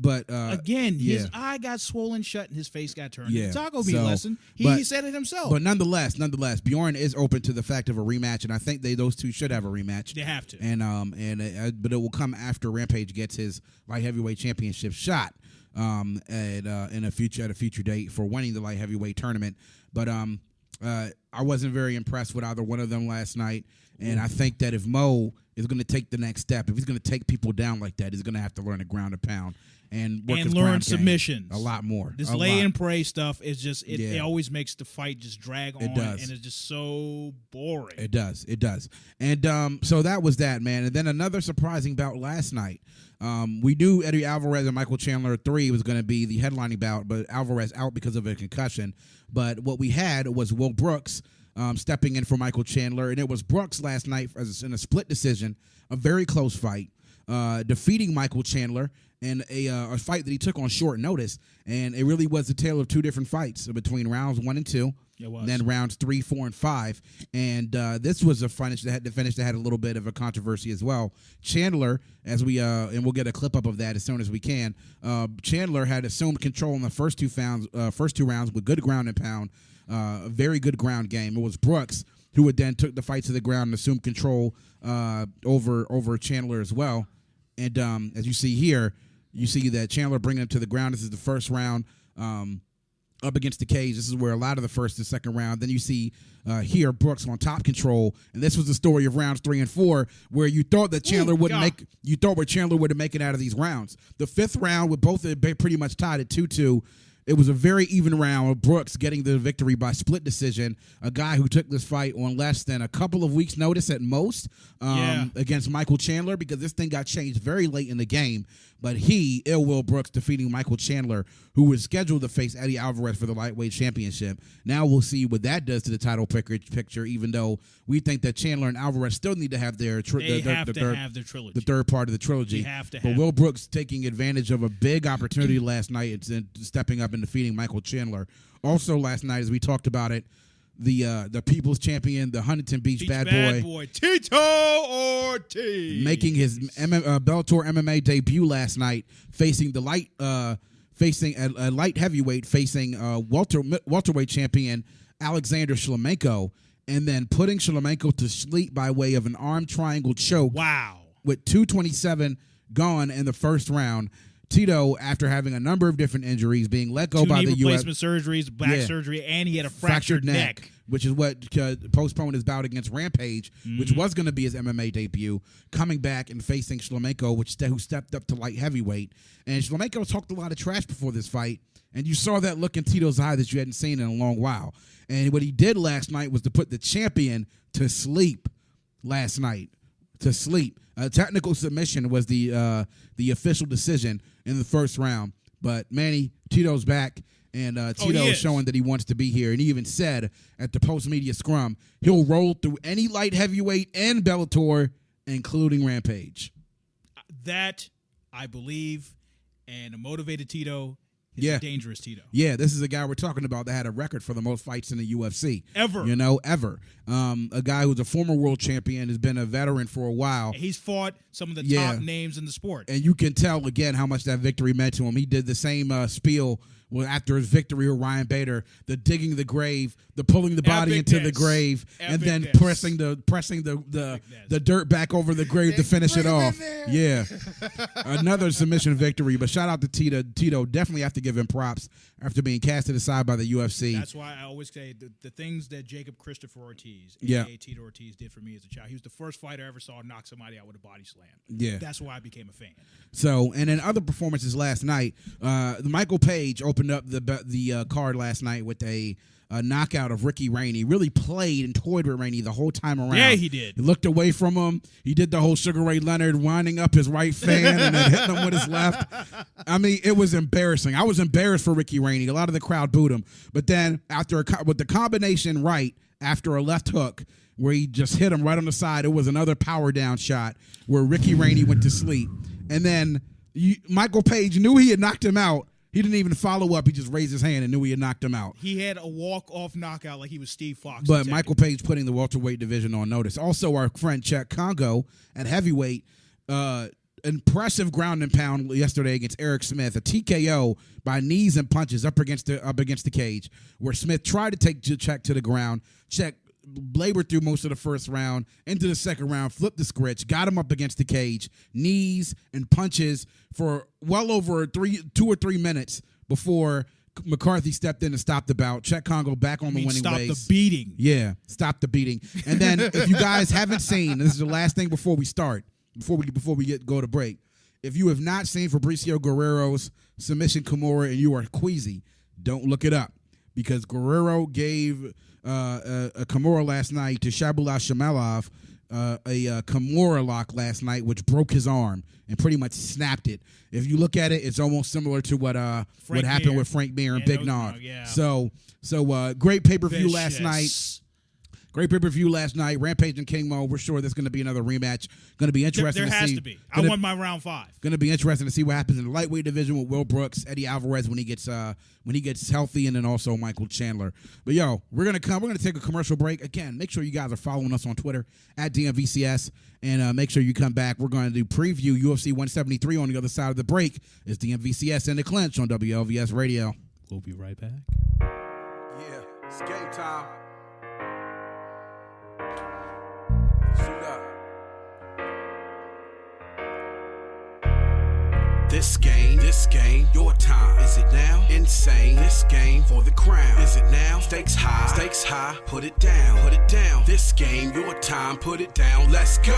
Speaker 2: But
Speaker 4: again,
Speaker 2: yeah.
Speaker 4: his eye got swollen shut and his face got turned.
Speaker 2: Yeah.
Speaker 4: Taco meat lesson. He
Speaker 2: but-
Speaker 4: said it himself.
Speaker 2: But nonetheless, Bjorn is open to the fact of a rematch, and I think those two should have a rematch.
Speaker 4: They have to.
Speaker 2: But it will come after Rampage gets his light heavyweight championship shot at a future date for winning the light heavyweight tournament. But I wasn't very impressed with either one of them last night, and I think that if Mo is going to take the next step, if he's going to take people down like that, he's going to have to learn to ground and pound and work his
Speaker 4: learn
Speaker 2: ground game
Speaker 4: submissions
Speaker 2: a lot more.
Speaker 4: This
Speaker 2: a
Speaker 4: lay
Speaker 2: lot.
Speaker 4: and pray stuff is just it
Speaker 2: Yeah.
Speaker 4: always makes the fight just drag on,
Speaker 2: It does.
Speaker 4: and it's just so boring.
Speaker 2: It does. And so that was that, man. And then another surprising bout last night. We knew Eddie Alvarez and Michael Chandler 3 was going to be the headlining bout, but Alvarez out because of a concussion. But what we had was Will Brooks stepping in for Michael Chandler, and it was Brooks last night in a split decision, a very close fight, defeating Michael Chandler in a fight that he took on short notice. And it really was a tale of two different fights between rounds 1 and 2.
Speaker 4: It was.
Speaker 2: And then rounds 3, 4, and 5. And this was a finish that had a little bit of a controversy as well. Chandler, as we and we'll get a clip up of that as soon as we can. Chandler had assumed control in the first two rounds with good ground and pound, a very good ground game. It was Brooks who would then took the fight to the ground and assumed control over Chandler as well. And as you see here, you see that Chandler bringing him to the ground. This is the first round. Up against the cage. This is where a lot of the first and second round. Then you see here Brooks on top control, and this was the story of rounds 3 and 4, where you thought that Chandler wouldn't make. You thought where Chandler would make it out of these rounds. The fifth round, with both pretty much tied at 2-2. It was a very even round with Brooks getting the victory by split decision. A guy who took this fight on less than a couple of weeks' notice at most against Michael Chandler, because this thing got changed very late in the game. But Will Brooks, defeating Michael Chandler, who was scheduled to face Eddie Alvarez for the lightweight championship. Now we'll see what that does to the title picture, even though we think that Chandler and Alvarez still need to have their
Speaker 4: They have to have their trilogy.
Speaker 2: the third part of the trilogy. But Will Brooks taking advantage of a big opportunity last night and stepping up and defeating Michael Chandler. Also last night, as we talked about it, the People's Champion, the Huntington Beach Bad Boy
Speaker 3: Tito Ortiz,
Speaker 2: making his Bellator MMA debut last night, facing a light heavyweight, facing welterweight champion Alexander Shlemenko, and then putting Shlemenko to sleep by way of an arm triangle choke.
Speaker 3: Wow.
Speaker 2: With 2:27 gone in the first round. Tito, after having a number of different injuries, being let go by the
Speaker 3: knee replacement surgeries, back surgery, and he had a fractured neck.
Speaker 2: Which is what postponed his bout against Rampage, which was going to be his MMA debut, coming back and facing Shlemenko, who stepped up to light heavyweight. And Shlemenko talked a lot of trash before this fight, and you saw that look in Tito's eye that you hadn't seen in a long while. And what he did last night was to put the champion to sleep last night. To sleep. A technical submission was the official decision in the first round. But, Manny, Tito's back. And Tito is showing that he wants to be here. And he even said at the post-media scrum, he'll roll through any light heavyweight and Bellator, including Rampage.
Speaker 3: That, I believe, and a motivated Tito is a dangerous Tito.
Speaker 2: Yeah, this is a guy we're talking about that had a record for the most fights in the UFC.
Speaker 3: Ever.
Speaker 2: Ever. A guy who's a former world champion, has been a veteran for a while.
Speaker 3: He's fought some of the top names in the sport.
Speaker 2: And you can tell, again, how much that victory meant to him. He did the same spiel after his victory with Ryan Bader, the digging the grave, the pulling the body into the grave, and then pressing the dirt back over the grave to finish it off. Yeah. Another submission victory. But shout out to Tito. Tito, definitely have to give him props after being casted aside by the UFC.
Speaker 3: That's why I always say the things that Jacob Christopher Ortiz, a.k.a. Tito Ortiz, did for me as a child. He was the first fighter I ever saw knock somebody out with a body slam.
Speaker 2: Yeah.
Speaker 3: That's why I became a fan.
Speaker 2: So, and in other performances last night, Michael Page opened up the card last night with a knockout of Ricky Rainey. Really played and toyed with Rainey the whole time around.
Speaker 3: Yeah, he did.
Speaker 2: He looked away from him. He did the whole Sugar Ray Leonard winding up his right fan and then hitting him with his left. I mean, it was embarrassing. I was embarrassed for Ricky Rainey. A lot of the crowd booed him. But then with the combination right after a left hook where he just hit him right on the side, it was another power down shot where Ricky Rainey went to sleep. And then Michael Page knew he had knocked him out. He didn't even follow up. He just raised his hand and knew he had knocked him out.
Speaker 3: He had a walk-off knockout like he was Steve Fox.
Speaker 2: But Michael Page putting the welterweight division on notice. Also, our friend Chet Congo at heavyweight, impressive ground and pound yesterday against Eric Smith. A TKO by knees and punches up against the cage, where Smith tried to take Chet to the ground. Chet labored through most of the first round, into the second round, flipped the script, got him up against the cage, knees and punches for well over 2 or 3 minutes before McCarthy stepped in and stopped the bout. Chet Congo back on the winning ways.
Speaker 3: Stop the beating.
Speaker 2: Yeah, stop the beating. And then if you guys haven't seen, this is the last thing before we start, before we go to break. If you have not seen Fabricio Guerrero's submission Kimura and you are queasy, don't look it up, because Guerrero gave a Kimura last night to Shabullah Shamalov, a Kimura lock last night, which broke his arm and pretty much snapped it. If you look at it, it's almost similar to what happened with Frank Mir and Big Nog.
Speaker 3: Yeah.
Speaker 2: So great pay-per-view last night. Great pay-per-view last night. Rampage and King Mo. We're sure there's going to be another rematch. Going to be interesting to see.
Speaker 3: There has to be. I won my round 5.
Speaker 2: Going to be interesting to see what happens in the lightweight division with Will Brooks, Eddie Alvarez when he gets healthy, and then also Michael Chandler. But we're going to take a commercial break. Again, make sure you guys are following us on Twitter at DMVCS, and make sure you come back. We're going to do preview UFC 173 on the other side of the break. It's DMVCS and the Clinch on WLVS Radio.
Speaker 3: We'll be right back.
Speaker 1: Yeah, it's game time. Suit up. This game, your time. Is it now? Insane. This game for the crown. Is it now? Stakes high, put it down. This game, your time, put it down. Let's go.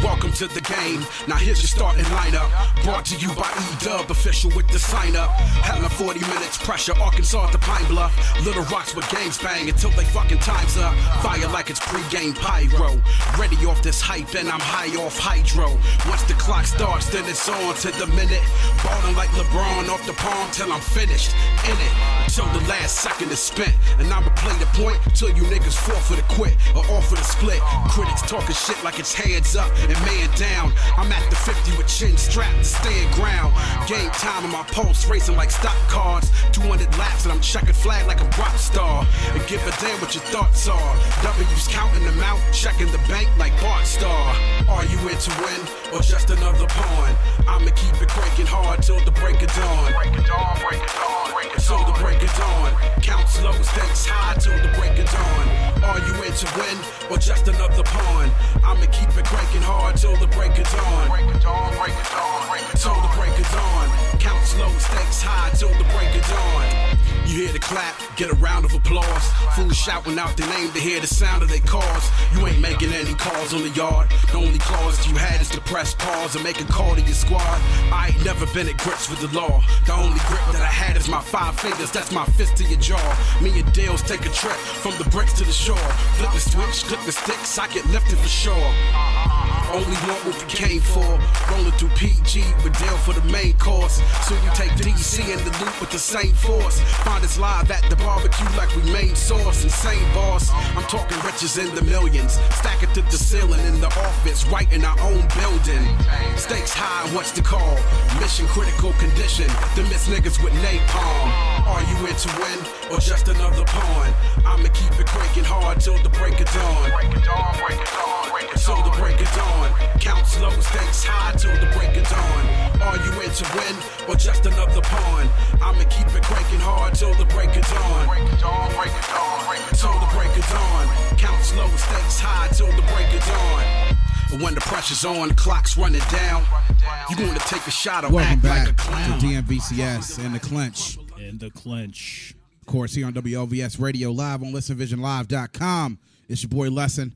Speaker 1: Welcome to the game. Now here's your starting lineup. Brought to you by E-Dub, official with the sign up. Having 40 minutes pressure, Arkansas to Pine Bluff. Little Rocks with games bang until they fucking time's up. Fire like it's pre-game pyro. Ready off this hype and I'm high off hydro. Once the clock starts, then it's on to the minute it. Ballin' like LeBron off the palm till I'm finished in it. Until the last second is spent. And I'ma play the point till you niggas forfeit to quit or offer to split. Critics talking shit like it's hands up and man down. I'm at the 50 with chin strapped to stand ground. Game time on my pulse racing like stock cards. 200 laps and I'm checking flag like a rock star. And give a damn what your thoughts are. W's counting them out, checking the bank like Bart Star. Are you in to win or just another pawn? I'ma keep it cranking hard till the break of dawn. Break it dawn, break it dawn, break it till the break of dawn. Count slow, stakes high till the break of dawn. Are you in to win or just another pawn? I'ma keep it cranking hard till the break of dawn. Break it dawn, break it dawn, break it till the break of dawn. Count slow, stakes high till the break of dawn. You hear the clap, get a round of applause. Fools shouting out their name to hear the sound of their cars. You ain't making any calls on the yard. The only clause you had is to press pause and make a call to your squad. I ain't never been at grips with the law. The only grip that I had is my 5 fingers, that's my fist to your jaw. Me and Dale's take a trip from the bricks to the shore. Flip the switch, click the sticks, I get lifted for sure. Only want what we came for. Rolling through PG with Dale for the main course. Soon you take DC in the loop with the same force. Find us live at the barbecue like we main source. Insane boss, I'm talking riches in the millions. Stack it to the ceiling in the office, right in our own building. Stakes high, what's the call? Mission critical condition. The miss niggas with napalm. Are you in to win or just another pawn? I'ma keep it cranking hard till the break of dawn. Break it dawn, break it dawn, break it till the break of dawn. Count slow, stakes high till the break of dawn. Are you in to win or just another pawn? I'ma keep it cranking hard till the break of dawn. Break it dawn, break it dawn, break it till the break of dawn. Count slow, stakes high till the break of dawn. But when the pressure's on, the clock's running down. You gonna take a shot or
Speaker 2: Welcome
Speaker 1: act
Speaker 2: back
Speaker 1: like a clown.
Speaker 2: to DMVCS and the Clinch.
Speaker 3: In the Clinch.
Speaker 2: Of course, here on WLVS Radio, live on ListenVisionLive.com. It's your boy Lesson.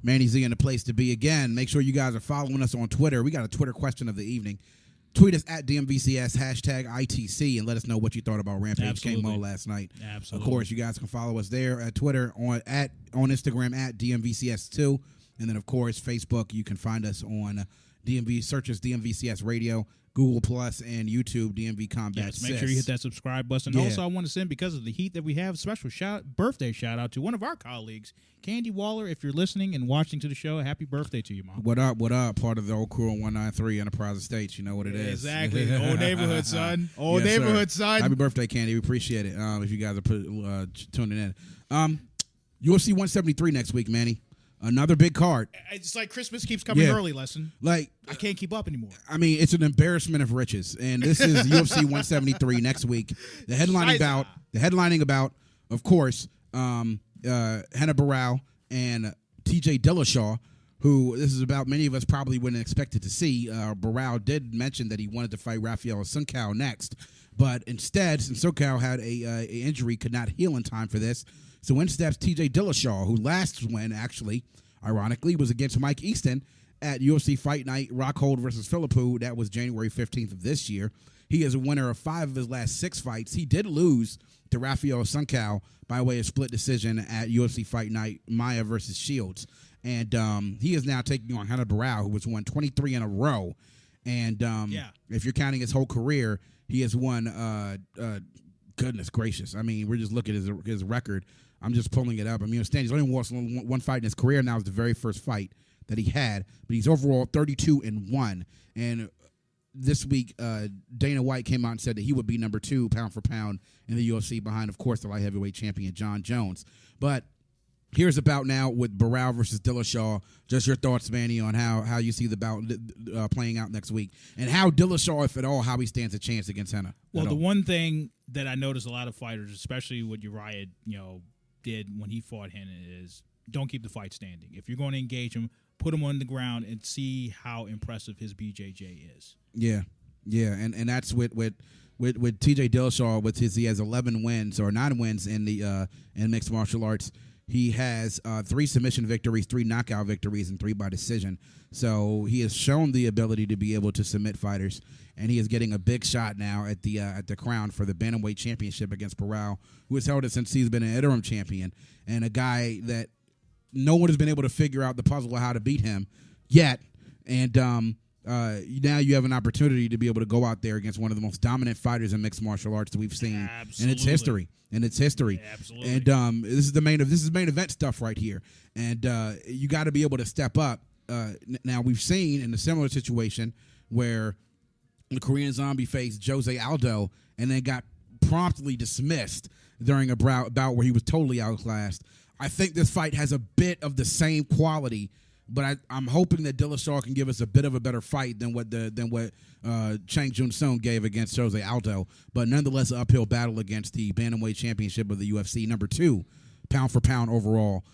Speaker 2: Manny Z in the place to be again. Make sure you guys are following us on Twitter. We got a Twitter question of the evening. Tweet us at DMVCS, hashtag ITC, and let us know what you thought about Rampage King Mo last night.
Speaker 3: Absolutely.
Speaker 2: Of course, you guys can follow us there at Twitter, on Instagram at DMVCS2. And then, of course, Facebook, you can find us on search us DMVCS Radio, Google Plus, and YouTube, DMV Combat.
Speaker 3: Yes, make sure you hit that subscribe button.
Speaker 2: Yeah.
Speaker 3: Also, I want to send, because of the heat that we have, a special birthday shout out to one of our colleagues, Candy Waller. If you're listening and watching to the show, happy birthday to you, Mom.
Speaker 2: What up, what up? Part of the old crew on 193 Enterprise Estates. You know what it is.
Speaker 3: Exactly. Old neighborhood, son. Old
Speaker 2: Yes,
Speaker 3: neighborhood,
Speaker 2: sir.
Speaker 3: son.
Speaker 2: Happy birthday, Candy. We appreciate it if you guys are tuning in. UFC 173 next week, Manny. Another big card.
Speaker 3: It's like Christmas keeps coming early, Lesson.
Speaker 2: Like,
Speaker 3: I can't keep up anymore.
Speaker 2: I mean, it's an embarrassment of riches. And this is UFC 173 next week. The headlining bout, of course, Hannah Barrow and TJ Dillashaw, who this is about many of us probably wouldn't expect it to see. Barrow did mention that he wanted to fight Rafael Sunkau next. But instead, since Sunkau had a injury, could not heal in time for this. So in steps TJ Dillashaw, who last win, actually, ironically, was against Mike Easton at UFC Fight Night, Rockhold versus Philippou. That was January 15th of this year. He is a winner of 5 of his last 6 fights. He did lose to Rafael Sunkau by way of split decision at UFC Fight Night, Maia versus Shields. And he is now taking on Hannah Barrow, who has won 23 in a row. And if you're counting his whole career, he has won, goodness gracious. I mean, we're just looking at his record. I'm just pulling it up. I mean, he's only lost one fight in his career. Now it's the very first fight that he had. But he's overall 32-1. And this week, Dana White came out and said that he would be number 2 pound for pound in the UFC behind, of course, the light heavyweight champion, John Jones. But here's about now with Barrow versus Dillashaw. Just your thoughts, Manny, on how you see the bout playing out next week. And how Dillashaw, if at all, how he stands a chance against Hannah.
Speaker 3: Well, the one thing that I notice a lot of fighters, especially what Uriah, did when he fought Hannah, is don't keep the fight standing. If you're going to engage him, put him on the ground and see how impressive his BJJ is.
Speaker 2: Yeah, and that's with TJ Dillashaw. He has 11 wins or 9 wins in the in mixed martial arts. He has 3 submission victories, 3 knockout victories, and 3 by decision. So he has shown the ability to be able to submit fighters, and he is getting a big shot now at the crown for the bantamweight championship against Barrow, who has held it since he's been an interim champion, and a guy that no one has been able to figure out the puzzle of how to beat him yet. And now you have an opportunity to be able to go out there against one of the most dominant fighters in mixed martial arts that we've seen in its history.
Speaker 3: Yeah, absolutely.
Speaker 2: And this is main event stuff right here. And you got to be able to step up. Now we've seen in a similar situation where the Korean Zombie faced Jose Aldo and then got promptly dismissed during a bout where he was totally outclassed. I think this fight has a bit of the same quality, but I'm hoping that Dillashaw can give us a bit of a better fight than what Chang Jun Sung gave against Jose Aldo. But nonetheless, an uphill battle against the bantamweight championship of the UFC, number 2, pound for pound overall.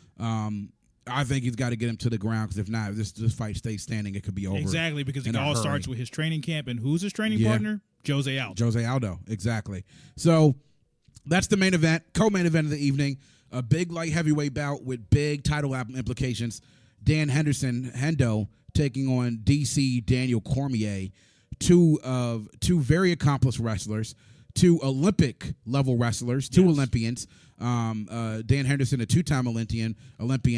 Speaker 2: I think he's got to get him to the ground, because if not, if this fight stays standing, it could be over.
Speaker 3: Exactly, because it all starts with his training camp, and who's his training partner? Jose Aldo.
Speaker 2: Jose Aldo, exactly. So that's the main event, co-main event of the evening. A big light heavyweight bout with big title implications. Dan Hendo, taking on DC Daniel Cormier, two very accomplished wrestlers, 2 Olympic level wrestlers, 2 Olympians. Dan Henderson, a 2-time Olympian.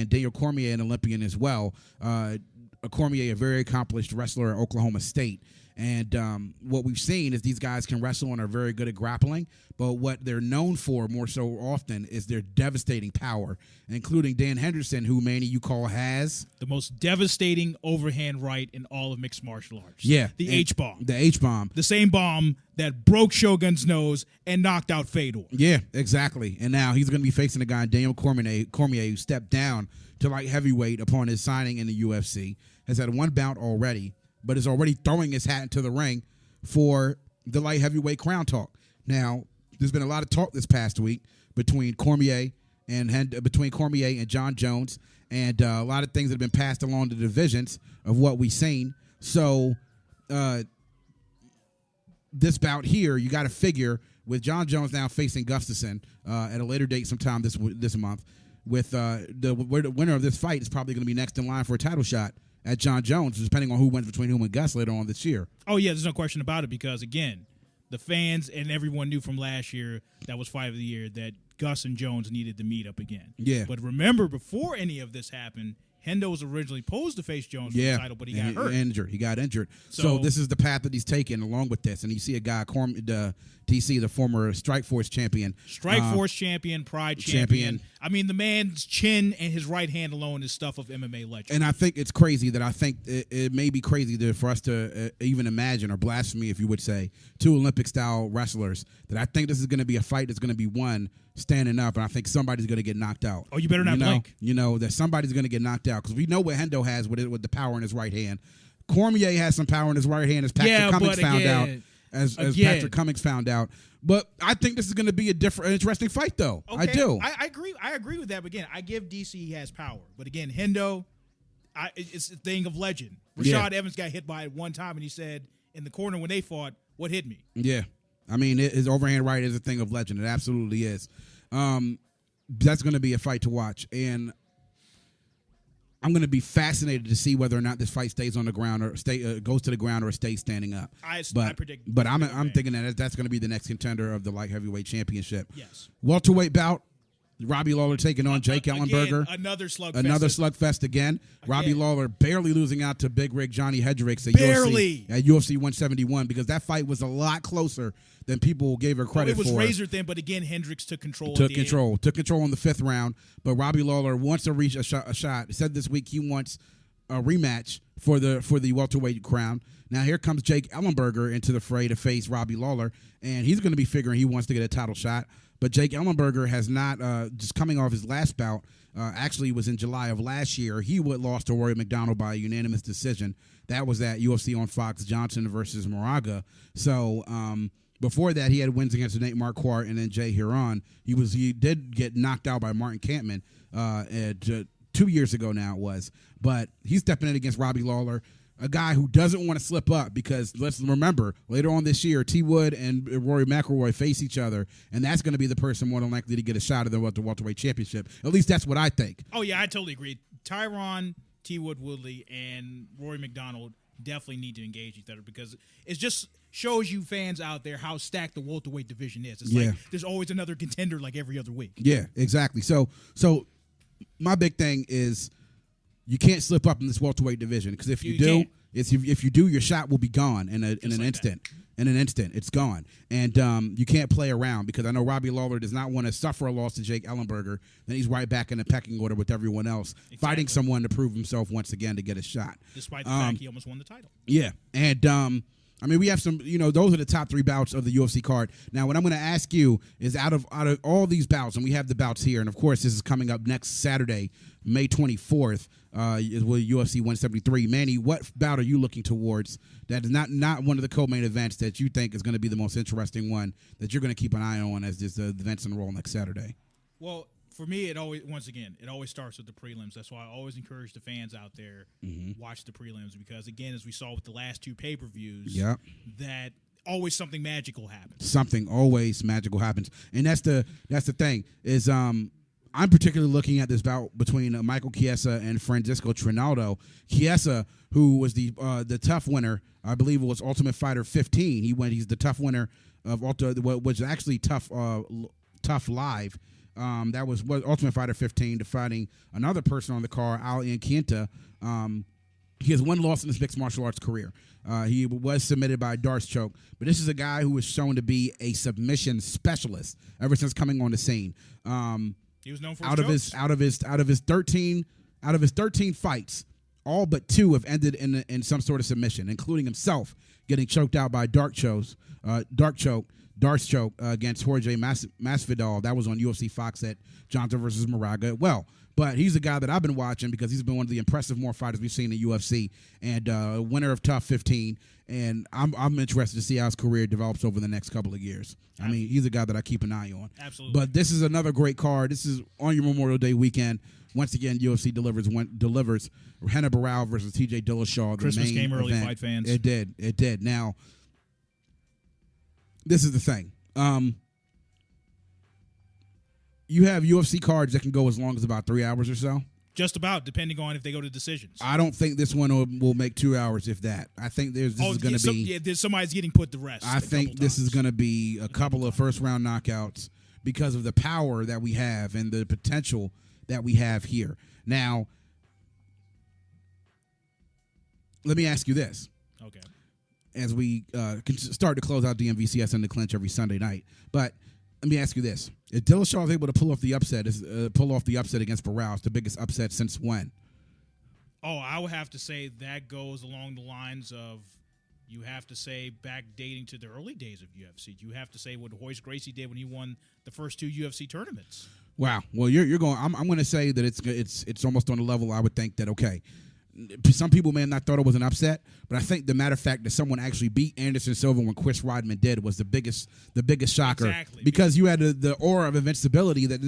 Speaker 2: Daniel Cormier, an Olympian as well. Cormier, a very accomplished wrestler at Oklahoma State. And what we've seen is these guys can wrestle and are very good at grappling, but what they're known for more so often is their devastating power, including Dan Henderson, who, Manny, you call has
Speaker 3: the most devastating overhand right in all of mixed martial arts.
Speaker 2: Yeah.
Speaker 3: The H-bomb.
Speaker 2: The H-bomb.
Speaker 3: The same bomb that broke Shogun's nose and knocked out Fedor.
Speaker 2: Yeah, exactly. And now he's going to be facing a guy, Daniel Cormier, who stepped down to light heavyweight upon his signing in the UFC, has had 1 bout already, but is already throwing his hat into the ring for the light heavyweight crown talk. Now, there's been a lot of talk this past week between Cormier and John Jones, and a lot of things that have been passed along the divisions of what we've seen. So this bout here, you got to figure with John Jones now facing Gustafsson at a later date sometime this month, with the winner of this fight is probably going to be next in line for a title shot at John Jones, depending on who wins between him and Gus later on this year.
Speaker 3: Oh, yeah, there's no question about it, because, again, the fans and everyone knew from last year, that was fight of the year, that Gus and Jones needed to meet up again.
Speaker 2: Yeah.
Speaker 3: But remember, before any of this happened, Hendo was originally posed to face Jones for the title, but he got hurt.
Speaker 2: He got injured. So this is the path that he's taken along with this. And you see a guy, TC, the former Strikeforce champion.
Speaker 3: Strikeforce champion, Pride champion. I mean, the man's chin and his right hand alone is stuff of MMA legend.
Speaker 2: And I think it's crazy that it may be crazy for us to even imagine, or blasphemy, if you would say, 2 Olympic-style wrestlers, that I think this is going to be a fight that's going to be won standing up, and I think somebody's going to get knocked out.
Speaker 3: Oh, you better not blink.
Speaker 2: You know that somebody's going to get knocked out, because we know what Hendo has with the power in his right hand. Cormier has some power in his right hand, as Patrick Cummings found out. As Patrick Cummings found out. But I think this is going to be an interesting fight, though.
Speaker 3: Okay.
Speaker 2: I do.
Speaker 3: I agree with that. But again, I give DC he has power. But again, Hendo, it's a thing of legend. Rashad Evans got hit by it one time, and he said in the corner when they fought, "What hit me?"
Speaker 2: Yeah. I mean, his overhand right is a thing of legend. It absolutely is. That's going to be a fight to watch. And I'm going to be fascinated to see whether or not this fight stays on the ground or goes to the ground or stays standing up.
Speaker 3: I predict.
Speaker 2: But I'm thinking that that's going to be the next contender of the light heavyweight championship.
Speaker 3: Yes.
Speaker 2: Welterweight bout. Robbie Lawler taking on Jake Ellenberger.
Speaker 3: Another slugfest.
Speaker 2: Another slugfest again. Robbie Lawler barely losing out to Big Rig Johnny Hedricks at UFC 171, because that fight was a lot closer than people gave her credit for.
Speaker 3: It was razor thin, but again, Hendricks took control.
Speaker 2: Took control in the 5th round. But Robbie Lawler wants to reach a shot. He said this week he wants a rematch for the welterweight crown. Now here comes Jake Ellenberger into the fray to face Robbie Lawler, and he's going to be figuring he wants to get a title shot. But Jake Ellenberger has not, just coming off his last bout, actually was in July of last year. He lost to Rory McDonald by a unanimous decision. That was at UFC on Fox, Johnson versus Moraga. So before that, he had wins against Nate Marquardt and then Jay Huron. He did get knocked out by Martin Kampman 2 years ago now it was. But he's stepping in against Robbie Lawler, a guy who doesn't want to slip up, because let's remember, later on this year, T. Wood and Rory McIlroy face each other, and that's going to be the person more than likely to get a shot at the welterweight championship. At least that's what I think.
Speaker 3: Oh, yeah, I totally agree. Tyron, T. Wood Woodley, and Rory McDonald definitely need to engage each other, because it just shows you fans out there how stacked the welterweight division is. It's like there's always another contender like every other week.
Speaker 2: Yeah, exactly. So my big thing is, you can't slip up in this welterweight division, because if you do, if you do, your shot will be gone in an instant. In an instant, it's gone. And you can't play around, because I know Robbie Lawler does not want to suffer a loss to Jake Ellenberger. Then he's right back in the pecking order with everyone else, fighting someone to prove himself once again to get a shot.
Speaker 3: Despite the fact he almost won the title.
Speaker 2: Yeah. And, I mean, we have some, those are the top 3 bouts of the UFC card. Now, what I'm going to ask you is out of all these bouts, and we have the bouts here, and of course, this is coming up next Saturday, May 24th, is with UFC 173. Manny, what bout are you looking towards that is not one of the co-main events that you think is going to be the most interesting one that you're going to keep an eye on as this events unroll next Saturday?
Speaker 3: Well, for me, it always starts with the prelims. That's why I always encourage the fans out there watch the prelims, because again, as we saw with the last 2 pay-per-views, that always something magical happens. Something always magical happens, and that's the thing is I'm particularly looking at this bout between Michael Chiesa and Francisco Trinaldo. Chiesa, who was the tough winner, I believe it was Ultimate Fighter 15. He's the tough winner of what was actually tough live. That was Ultimate Fighter 15, defining another person on the card, Ali Quinta. He has 1 loss in his mixed martial arts career. He was submitted by Darce choke, but this is a guy who was shown to be a submission specialist ever since coming on the scene. He was known for
Speaker 2: out of his 13 fights, all but 2 have ended in some sort of submission, including himself getting choked out by Darce choke against Jorge Masvidal. That was on UFC Fox at Johnson versus Moraga. Well, but he's a guy that I've been watching because he's been one of the impressive more fighters we've seen in UFC, and winner of Tough 15. And I'm interested to see how his career develops over the next couple of years. I mean, he's a guy that I keep an eye on.
Speaker 3: Absolutely.
Speaker 2: But this is another great card. This is on your Memorial Day weekend. Once again, UFC delivers Renan Barao versus TJ Dillashaw.
Speaker 3: Christmas
Speaker 2: the main
Speaker 3: came early,
Speaker 2: event.
Speaker 3: fight fans.
Speaker 2: It did. Now, this is the thing. You have UFC cards that can go as long as about 3 hours or so.
Speaker 3: Just about, depending on if they go to decisions.
Speaker 2: I don't think this one will make 2 hours, if that. I think this is going to be.
Speaker 3: Somebody's getting put to rest.
Speaker 2: I think this is going to be a couple of first-round knockouts because of the power that we have and the potential that we have here. Now, let me ask you this.
Speaker 3: Okay.
Speaker 2: As we start to close out DMVCS and the Clinch every Sunday night, but let me ask you this: if Dillashaw is able to pull off the upset against Barao, it's the biggest upset since when?
Speaker 3: Oh, I would have to say that goes along the lines of, you have to say back dating to the early days of UFC. You have to say what Royce Gracie did when he won the first 2 UFC tournaments.
Speaker 2: Wow. Well, you're going. I'm going to say that it's almost on the level. I would think that okay. Some people may have not thought it was an upset, but I think the matter of fact that someone actually beat Anderson Silva when Chris Weidman did was the biggest shocker.
Speaker 3: Exactly.
Speaker 2: Because you had the aura of invincibility that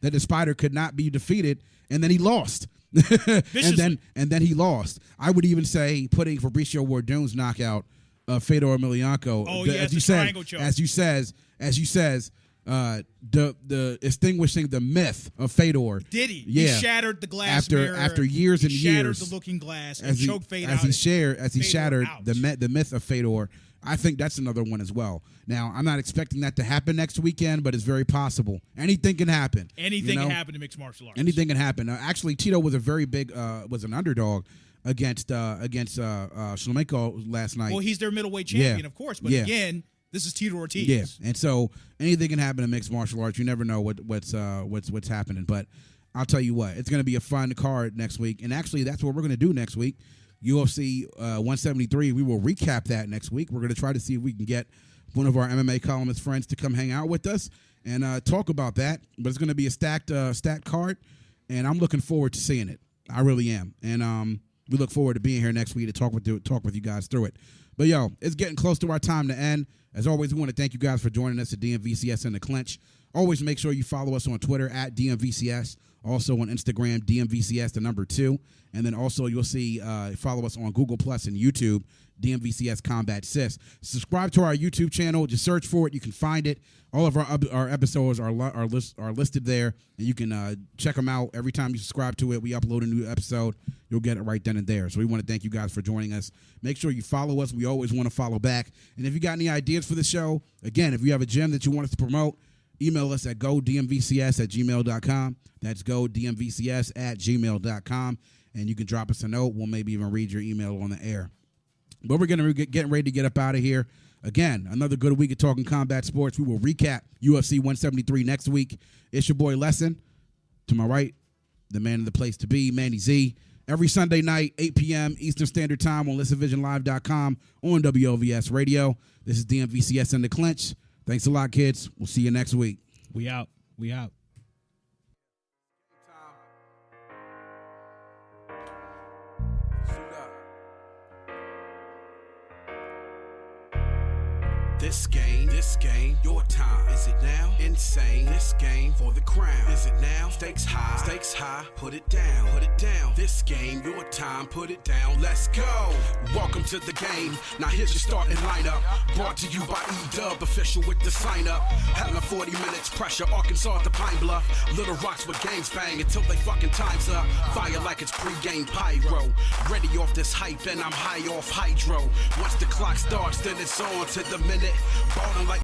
Speaker 2: the Spider could not be defeated, and then he lost. and then he lost. I would even say putting Fabricio Wardun's knockout of Fedor Emelianenko. As you says. The extinguishing the myth of Fedor.
Speaker 3: Did he?
Speaker 2: Yeah.
Speaker 3: He shattered the glass mirror.
Speaker 2: After years and
Speaker 3: shattered
Speaker 2: years.
Speaker 3: the looking glass and choked Fedor out.
Speaker 2: As he shattered the myth of Fedor. I think that's another one as well. Now, I'm not expecting that to happen next weekend, but it's very possible. Anything can happen.
Speaker 3: Anything can happen in mixed martial arts.
Speaker 2: Anything can happen. Actually, Tito was a very big was an underdog against Shlemenko last night.
Speaker 3: Well, he's their middleweight champion, of course, but again, this is Tito Ortiz.
Speaker 2: Yeah, and so anything can happen in mixed martial arts. You never know what's happening. But I'll tell you what, it's going to be a fun card next week. And actually, that's what we're going to do next week. UFC 173. We will recap that next week. We're going to try to see if we can get one of our MMA columnist friends to come hang out with us and talk about that. But it's going to be a stacked card, and I'm looking forward to seeing it. I really am. And we look forward to being here next week to talk with you guys through it. But, yo, it's getting close to our time to end. As always, we want to thank you guys for joining us at DMVCS and the Clinch. Always make sure you follow us on Twitter at DMVCS. Also on Instagram, DMVCS, the number 2. And then also you'll see, follow us on Google Plus and YouTube, DMVCS Combat Sis. Subscribe to our YouTube channel. Just search for it. You can find it. All of our episodes are listed there, and you can check them out. Every time you subscribe to it, we upload a new episode. You'll get it right then and there. So we want to thank you guys for joining us. Make sure you follow us. We always want to follow back. And if you got any ideas for the show, again, if you have a gym that you want us to promote, email us at godmvcs@gmail.com. That's godmvcs@gmail.com. and you can drop us a note. We'll maybe even read your email on the air. But we're going to getting ready to get up out of here. Again, another good week of talking combat sports. We will recap UFC 173 next week. It's your boy Lesson. To my right, the man in the place to be, Manny Z. Every Sunday night, 8 p.m. Eastern Standard Time on listenvisionlive.com on WLVS Radio. This is DMVCS and the Clinch. Thanks a lot, kids. We'll see you next week.
Speaker 3: We out. We out.
Speaker 1: This game, your time. Is it now? Insane. This game for the crown. Is it now? Stakes high, put it down. This game, your time, put it down. Let's go. Welcome to the game. Now here's your starting lineup. Brought to you by E-Dub, official with the sign up. Having 40 minutes pressure, Arkansas at the Pine Bluff. Little Rocks with gangs bang until they fucking time's up. Fire like it's pre-game pyro. Ready off this hype and I'm high off hydro. Once the clock starts, then it's on to the minute. Ballin' like